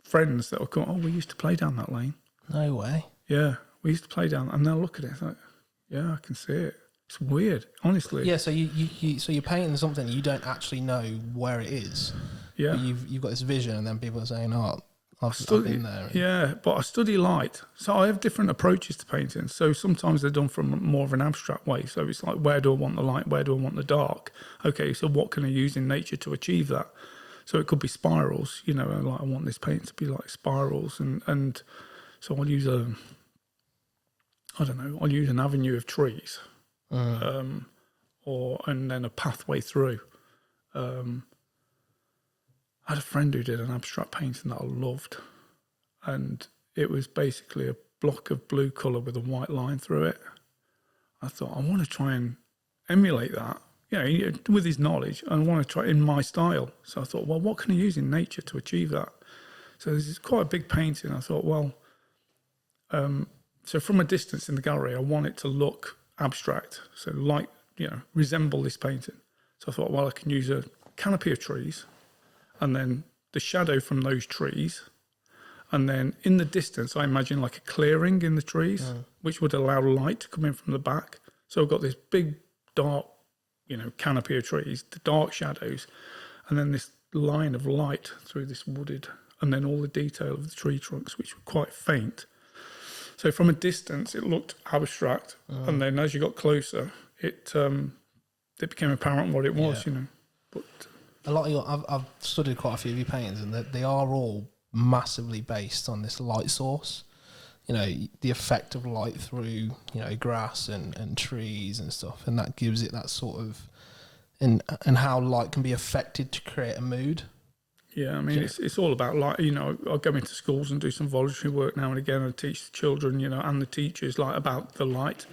friends that will come. "Oh, we used to play down that lane." No way. Yeah, we used to play down, and they'll look at it. It's like, yeah, I can see it. It's weird, honestly. Yeah, so you're painting something you don't actually know where it is. Yeah, but you've got this vision, and then people are saying, "Oh, I've been there." Yeah, but I study light, so I have different approaches to painting. So sometimes they're done from more of an abstract way. So it's like, where do I want the light? Where do I want the dark? Okay, so what can I use in nature to achieve that? So it could be spirals, like I want this paint to be like spirals, and so I'll use an avenue of trees, and then a pathway through. I had a friend who did an abstract painting that I loved, and it was basically a block of blue colour with a white line through it. I thought, I want to try and emulate that, with his knowledge, and I want to try it in my style. So I thought, well, what can I use in nature to achieve that? So this is quite a big painting. I thought, well, so from a distance in the gallery, I want it to look abstract, so resemble this painting. So I thought, well, I can use a canopy of trees, and then the shadow from those trees, and then in the distance, I imagine like a clearing in the trees, which would allow light to come in from the back. So I've got this big, dark, canopy of trees, the dark shadows, and then this line of light through this wooded, and then all the detail of the tree trunks, which were quite faint. So from a distance, it looked abstract, and then as you got closer, it became apparent what it was, But a lot of I've studied quite a few of your paintings, and they are all massively based on this light source. The effect of light through, grass and trees and stuff, and that gives it that sort of, and how light can be affected to create a mood. Yeah, I mean, it's all about light. I go into schools and do some voluntary work now and again, and teach the children, and the teachers, about the light.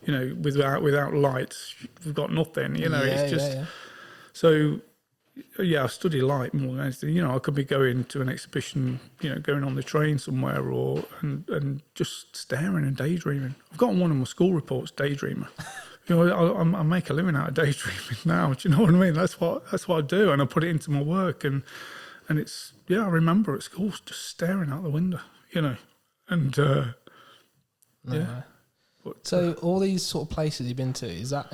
Without light, we've got nothing. It's just so. Yeah, I study light more than anything. I could be going to an exhibition, going on the train somewhere, and just staring and daydreaming. I've got one of my school reports, daydreamer. I make a living out of daydreaming now. Do you know what I mean? That's what I do, and I put it into my work, and it's I remember at school just staring out the window, and But, so all these sort of places you've been to, is that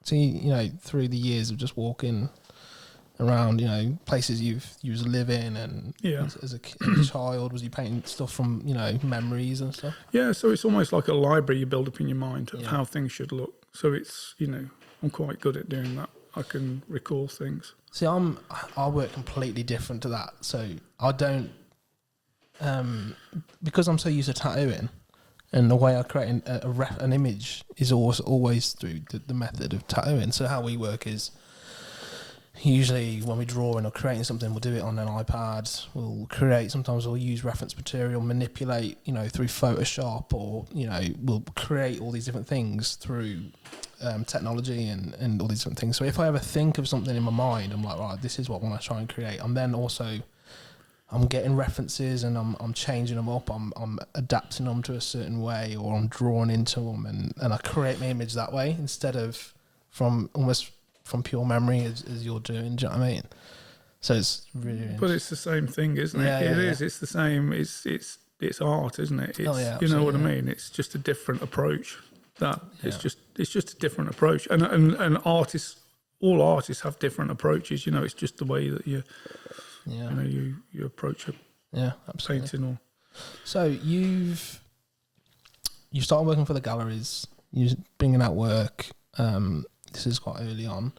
so through the years of just walking around, places you was living, and as a child, was you painting stuff from memories and stuff? Yeah, so it's almost like a library you build up in your mind of how things should look. So it's I'm quite good at doing that. I can recall things. See, I work completely different to that. So I don't, because I'm so used to tattooing, and the way I create an image is always through the method of tattooing. So how we work is, usually when we're drawing or creating something, we'll do it on an iPad. Sometimes we'll use reference material, manipulate, through Photoshop, or, we'll create all these different things through technology and all these different things. So if I ever think of something in my mind, I'm like, right, this is what I want to try and create. I'm then also, I'm getting references, and I'm changing them up. I'm adapting them to a certain way, or I'm drawing into them, and I create my image that way, instead of from pure memory as you're doing. Do you know what I mean? So it's really, but it's the same thing, isn't it? It is. It's the same. It's art, isn't it? It's, you know what I mean? It's just a different approach. It's just a different approach, and artists all artists have different approaches. You know, it's just the way that you Yeah. you know you approach a Absolutely. painting. Or So you started working for the galleries. You're bringing out work. This is quite early on.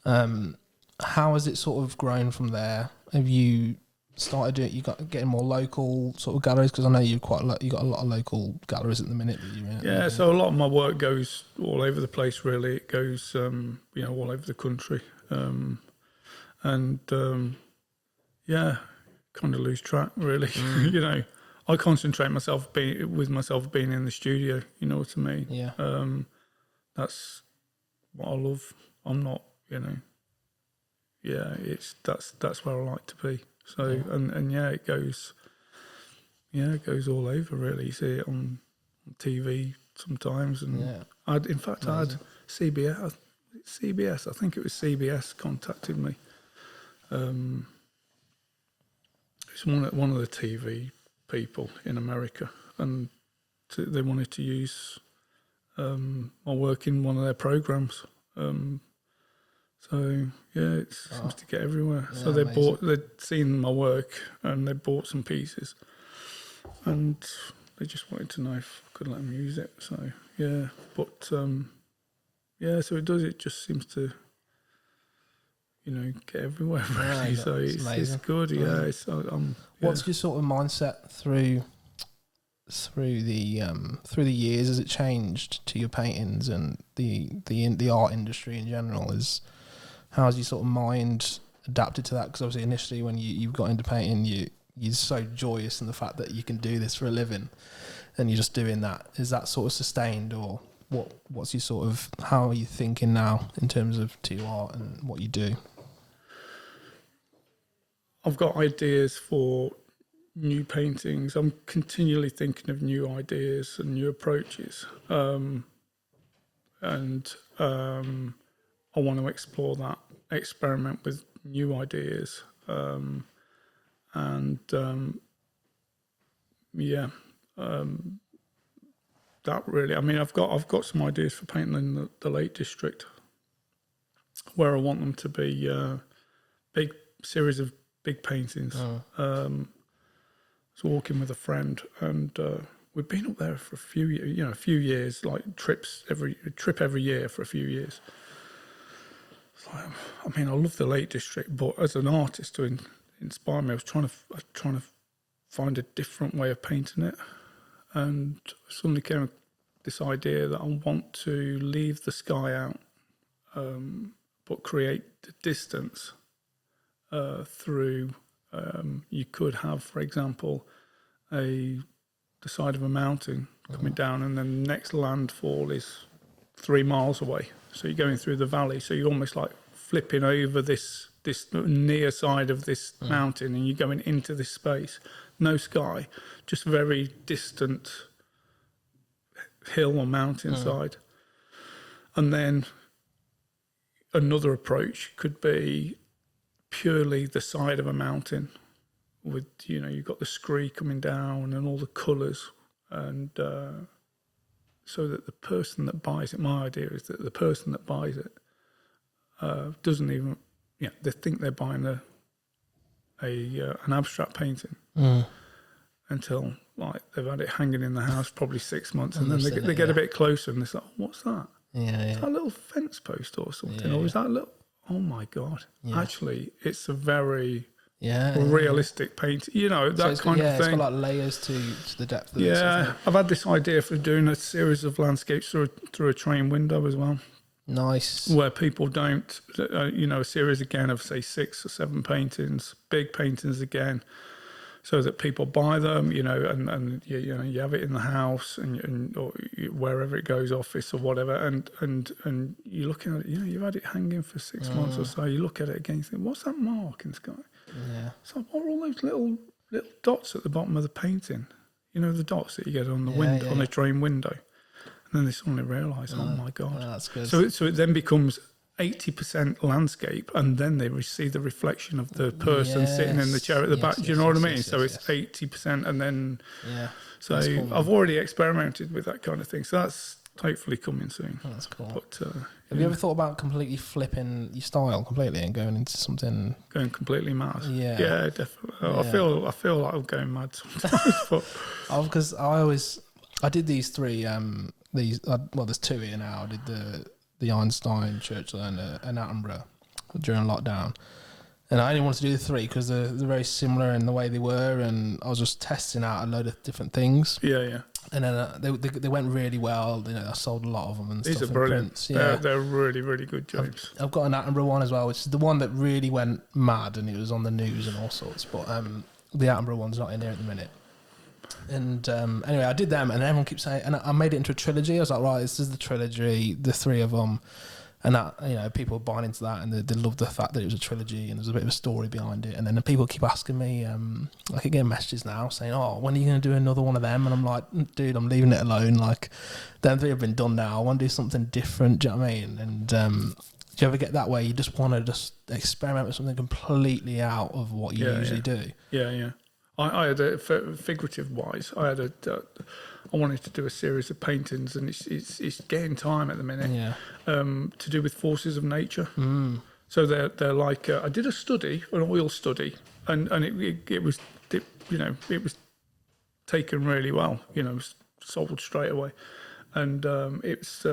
How has it sort of grown from there? Have you started doing? You got getting more local sort of galleries, because I know you got a lot of local galleries at the minute that you're in. yeah, so a lot of my work goes all over the place. Really, it goes all over the country, and yeah, kind of lose track. Really, you know, I concentrate with myself being in the studio. You know what I mean? Yeah. That's what I love. I'm not, that's where I like to be. So and it goes all over really. You see it on TV sometimes, and I had CBS. I think it was CBS contacted me. It's one of the TV people in America, and they wanted to use my work in one of their programs. So it seems to get everywhere. Yeah, so they'd seen my work and they bought some pieces, and they just wanted to know if I could let them use it. So so it does. It just seems to, get everywhere. Really. So it's good. Yeah. What's your sort of mindset through the years? Has it changed to your paintings and the art industry in general? How has your sort of mind adapted to that? Because obviously initially when you got into painting, you're so joyous in the fact that you can do this for a living, and you're just doing that. Is that sort of sustained, or what's your sort of, how are you thinking now in terms of to your art and what you do? I've got ideas for new paintings. I'm continually thinking of new ideas and new approaches, and I want to explore that, experiment with new ideas, that really. I mean, I've got some ideas for painting in the Lake District, where I want them to be big series of big paintings. I was walking with a friend, and we've been up there for a few years, like trip every year for a few years. I mean, I love the Lake District, but as an artist, to inspire me, I was trying to find a different way of painting it, and suddenly came with this idea that I want to leave the sky out, but create the distance through. You could have, for example, the side of a mountain coming down, and then the next landfall is 3 miles away. So you're going through the valley. So you're almost like flipping over this near side of this mountain, and you're going into this space. No sky, just very distant hill or mountainside. And then another approach could be purely the side of a mountain with, you've got the scree coming down and all the colours, and so that the person that buys it, my idea is that the person that buys it doesn't even, they think they're buying an abstract painting until like they've had it hanging in the house probably 6 months, and then they get a bit closer and they're like, what's that? Is that a little fence post or something? Or is that a little, oh my God. Actually, it's a very realistic painting, that kind of thing. It's got like layers to the depth of it. I've had this idea for doing a series of landscapes through a train window as well. Nice. Where people don't, a series again of say 6 or 7 paintings, big paintings again, so that people buy them, and you have it in the house or wherever it goes, office or whatever, and you're looking at it, you've had it hanging for 6 months or so. You look at it again, you think, what's that mark in the sky? Yeah. So what are all those little dots at the bottom of the painting? The dots that you get on the window, on the train window. And then they suddenly realise, oh my God. That's good. So it then becomes 80% landscape, and then they see the reflection of the person sitting in the chair at the back. Do you know what I mean? So it's 80%, and then so cool, I've already experimented with that kind of thing. So hopefully coming soon. Oh, that's cool. But have you ever thought about completely flipping your style completely and going into something? Going completely mad. Yeah. Yeah, definitely. Yeah. I feel like I'm going mad sometimes. But Because I did these three. There's two here now. I did the Einstein, Churchill, and Attenborough during lockdown. And I only wanted to do the three because they're very similar in the way they were, and I was just testing out a load of different things. Yeah. And then they went really well. I sold a lot of them and These stuff. are brilliant. Prints. Yeah. They're really, really good, James. I've got an Attenborough one as well, which is the one that really went mad, and it was on the news and all sorts. But the Attenborough one's not in here at the minute. And anyway, I did them, and everyone keeps saying, and I made it into a trilogy. I was like, right, this is the trilogy, the three of them. And that, people were buying into that, and they loved the fact that it was a trilogy and there's a bit of a story behind it. And then the people keep asking me, I keep getting messages now saying, "Oh, when are you going to do another one of them?" And I'm like, "Dude, I'm leaving it alone. Like, them three have been done now. I want to do something different." Do you know what I mean? And do you ever get that way? You just want to just experiment with something completely out of what you usually do. Yeah. I had figurative wise, I wanted to do a series of paintings, and it's getting time at the minute. Yeah. To do with forces of nature. So they're like I did a study, an oil study, and it was taken really well. Sold straight away, and it's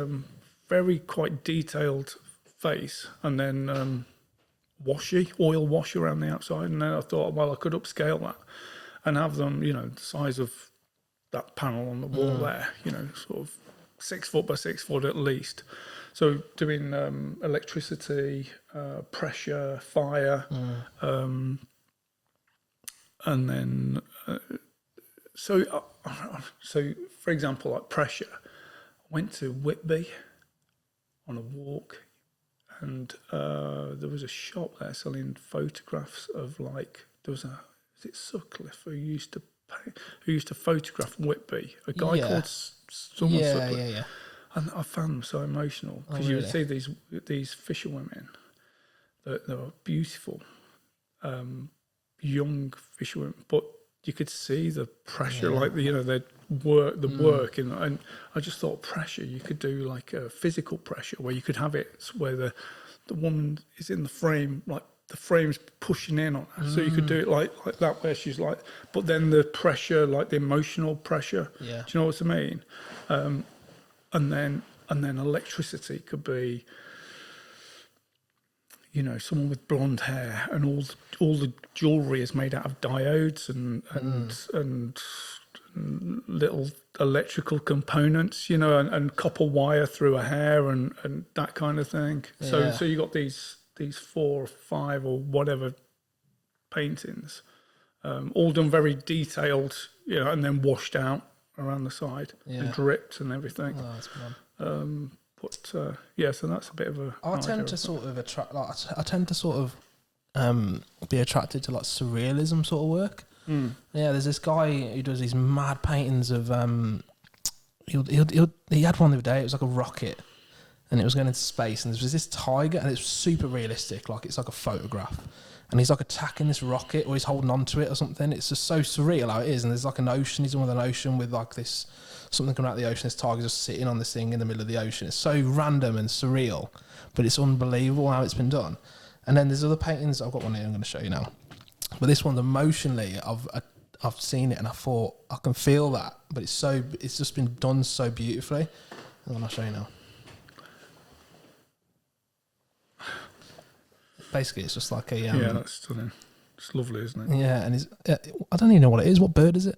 very quite detailed face, and then oil wash around the outside. And then I thought, well, I could upscale that and have them, the size of that panel on the wall there, sort of 6 foot by 6 foot at least. So doing electricity, pressure, fire, and then so for example, like pressure, I went to Whitby on a walk, and there was a shop there selling photographs of is it Sutcliffe who used to photograph Whitby, a guy called someone Sutcliffe. Yeah. And I found them so emotional because you would see these fisherwomen that were beautiful, young fisherwomen, but you could see the pressure, they'd work the work, and I just thought pressure. You could do like a physical pressure where you could have it where the woman is in the frame, like the frame's pushing in on her, so you could do it like that, where she's like, but then the pressure, like the emotional pressure. Yeah. Do you know what I mean? And then electricity could be, someone with blonde hair, and all the jewellery is made out of diodes and little electrical components, and copper wire through a hair and that kind of thing. Yeah. So you got these 4 or 5 or whatever paintings, all done very detailed, and then washed out around the side and dripped and everything. Oh, that's fun. So that's a bit of a. I tend to sort of attract. Be attracted to like surrealism sort of work. Yeah, there's this guy who does these mad paintings of. He had one the other day. It was like a rocket, and it was going into space, and there was this tiger, and it's super realistic. Like it's like a photograph, and he's like attacking this rocket, or he's holding on to it or something. It's just so surreal how it is. And there's like an ocean. He's on an ocean with like this. Something coming out of the ocean, this tiger's just sitting on this thing in the middle of the ocean. It's so random and surreal, but it's unbelievable how it's been done. And then there's other paintings. I've got one here I'm going to show you now. But this one, emotionally, I've seen it and I thought, I can feel that, but it's just been done so beautifully. And I'll show you now. Basically, it's just like a... yeah, that's stunning. It's lovely, isn't it? Yeah, and I don't even know what it is. What bird is it?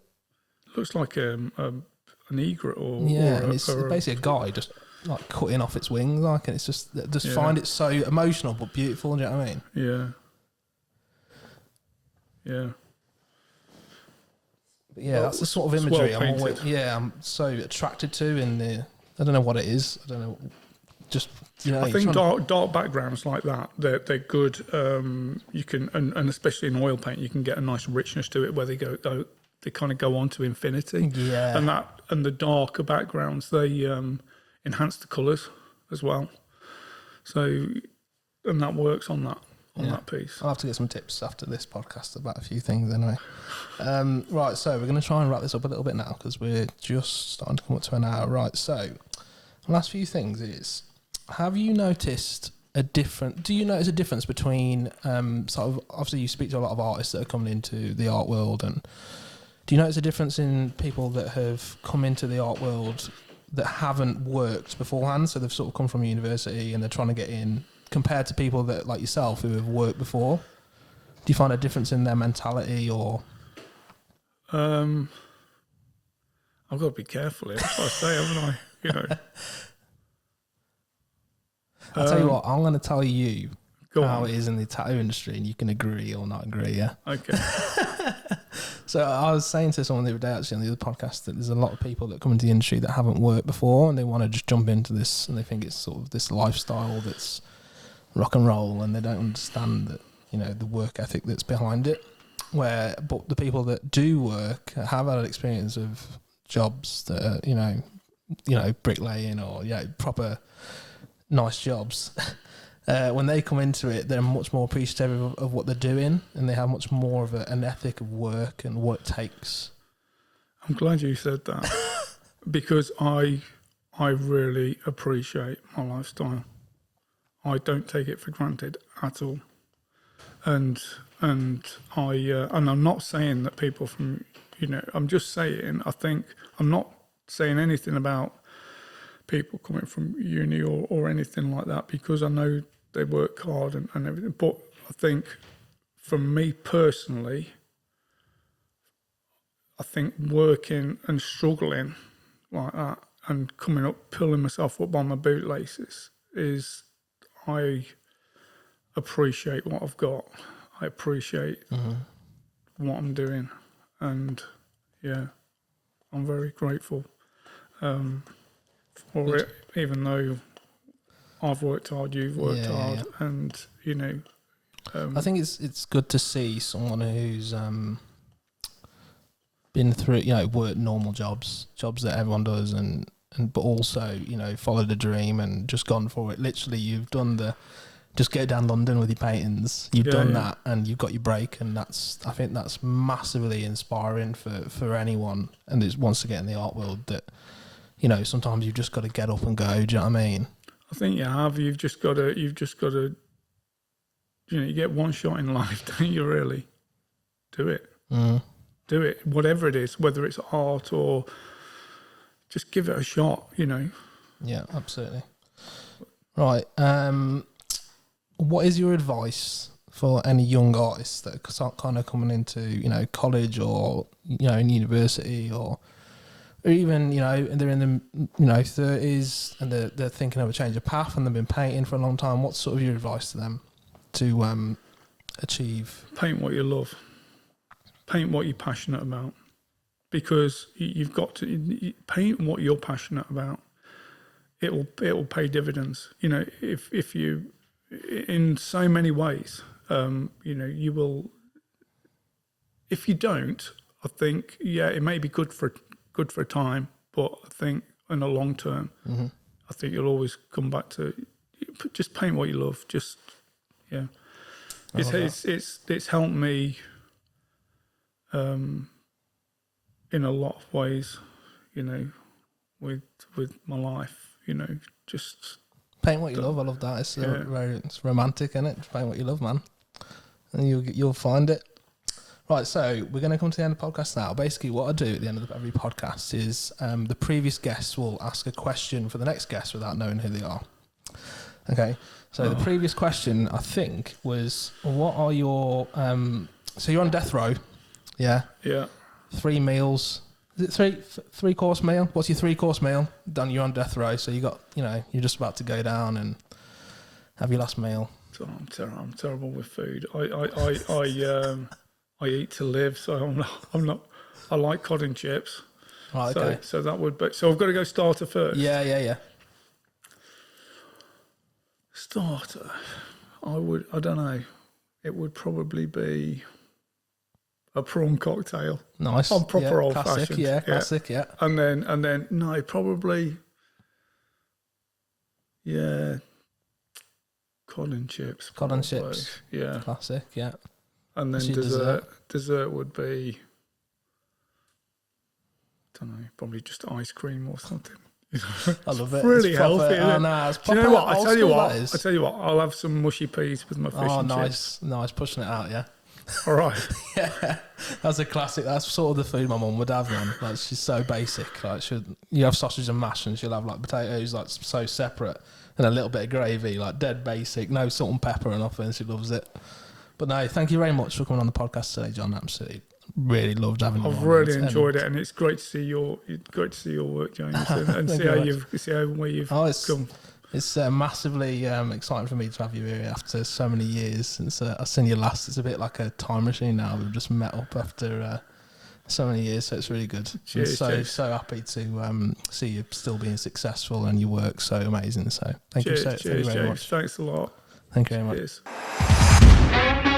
Looks like an egret or it's basically a guy just like cutting off its wings, like, and it's just find it so emotional but beautiful. Do you know what I mean? Yeah. But yeah, that's the sort of imagery I'm so attracted to. I don't know what it is. I don't know. Just I think dark backgrounds like that, they're good. You can and especially in oil paint, you can get a nice richness to it where they kind of go on to infinity. Yeah. And the darker backgrounds, they enhance the colours as well. So, and that works on that piece. I'll have to get some tips after this podcast about a few things anyway. Right, so we're going to try and wrap this up a little bit now because we're just starting to come up to an hour. Right, so last few things is, have you noticed do you notice a difference between, sort of, obviously you speak to a lot of artists that are coming into the art world, and do you notice a difference in people that have come into the art world that haven't worked beforehand, so they've sort of come from university and they're trying to get in, compared to people that, like yourself, who have worked before? Do you find a difference in their mentality, or? I've got to be careful here. That's what I say, haven't I? You know. I'll tell you what, I'm going to tell you how on. it is in the tattoo industry, and you can agree or not agree, yeah? Okay. So I was saying to someone the other day, actually, on the other podcast, that there's a lot of people that come into the industry that haven't worked before, and they want to just jump into this, and they think it's sort of this lifestyle that's rock and roll, and they don't understand that, you know, the work ethic that's behind it. But the people that do work have had an experience of jobs that are, you know, bricklaying or, you know, proper nice jobs. When they come into it, they're much more appreciative of what they're doing, and they have much more of an ethic of work and what it takes. I'm glad you said that because I really appreciate my lifestyle. I don't take it for granted at all, and I'm not saying that people from, you know, I'm just saying, I think I'm not saying anything about people coming from uni or anything like that, because I know they work hard and everything. But I think for me personally, I think working and struggling like that and coming up, pulling myself up by my bootlaces is, I appreciate what I've got. I appreciate what I'm doing. And yeah, I'm very grateful for it, even though I've worked hard, you've worked hard, and, you know. I think it's good to see someone who's been through, you know, worked normal jobs that everyone does, and but also, you know, followed a dream and just gone for it. Literally, you've done just go down London with your paintings. You've done that, and you've got your break, and I think that's massively inspiring for anyone, and it wants to get in the art world. That, you know, sometimes you've just got to get up and go. Do you know what I mean? I think you have. You've just got to. You know, you get one shot in life, don't you? Really, do it. Do it, whatever it is, whether it's art or just give it a shot. You know. Yeah, absolutely. Right. What is your advice for any young artists that are kind of coming into, you know, college or, you know, in university, or even, you know, they're in the, you know, 30s and they're thinking of a change of path and they've been painting for a long time? What's sort of your advice to them to achieve? Paint what you love. Paint what you're passionate about, because you've got to paint what you're passionate about. It will pay dividends. You know, if you, in so many ways, you know, you will. If you don't, I think, yeah, it may be good for a time, but I think in the long term, I think you'll always come back to just paint what you love. Just, yeah, it's helped me in a lot of ways, you know, with my life, you know, just paint what you love. I love that. It's it's romantic, isn't it? Just paint what you love, man, and you'll find it. Right, so we're going to come to the end of the podcast now. Basically, what I do at the end of every podcast is the previous guest will ask a question for the next guest without knowing who they are. Okay, so the previous question, I think, was, what are your... so you're on death row, yeah? Yeah. 3 meals. Is it three-course meal? What's your 3-course meal? Done, you're on death row, so you got, you know, you're just about to go down and have your last meal. So I'm terrible with food. I eat to live, so I'm not. I like cod and chips. Right, okay. So that would be. So I've got to go starter first. Yeah. Starter. I don't know. It would probably be a prawn cocktail. Nice. I'm proper old fashioned. Yeah, classic. Yeah. And then no, probably. Yeah. Cod and chips. Cod and chips. Yeah. Classic. Yeah. And then dessert would be, I don't know, probably just ice cream or something. I love it. Really it's healthy. proper, Isn't it? no, it's Do you know what? I tell you what. I'll have some mushy peas with my fish and chips. Nice, pushing it out, yeah. All right. Yeah, that's a classic. That's sort of the food my mum would have, man. Like, she's so basic. Like, you have sausage and mash, and she'll have like potatoes, like so separate, and a little bit of gravy, like dead basic, no salt and pepper or nothing. She loves it. But no, thank you very much for coming on the podcast today, John. Absolutely, really loved having you. I've really enjoyed it, and it's great to see your work, James, and see where you've come. It's massively exciting for me to have you here after so many years since I've seen you last. It's a bit like a time machine now. We've just met up after so many years, so it's really good. Cheers, so happy to see you still being successful and your work so amazing. So thank you very much. Thanks a lot. Thank you very much. Cheers.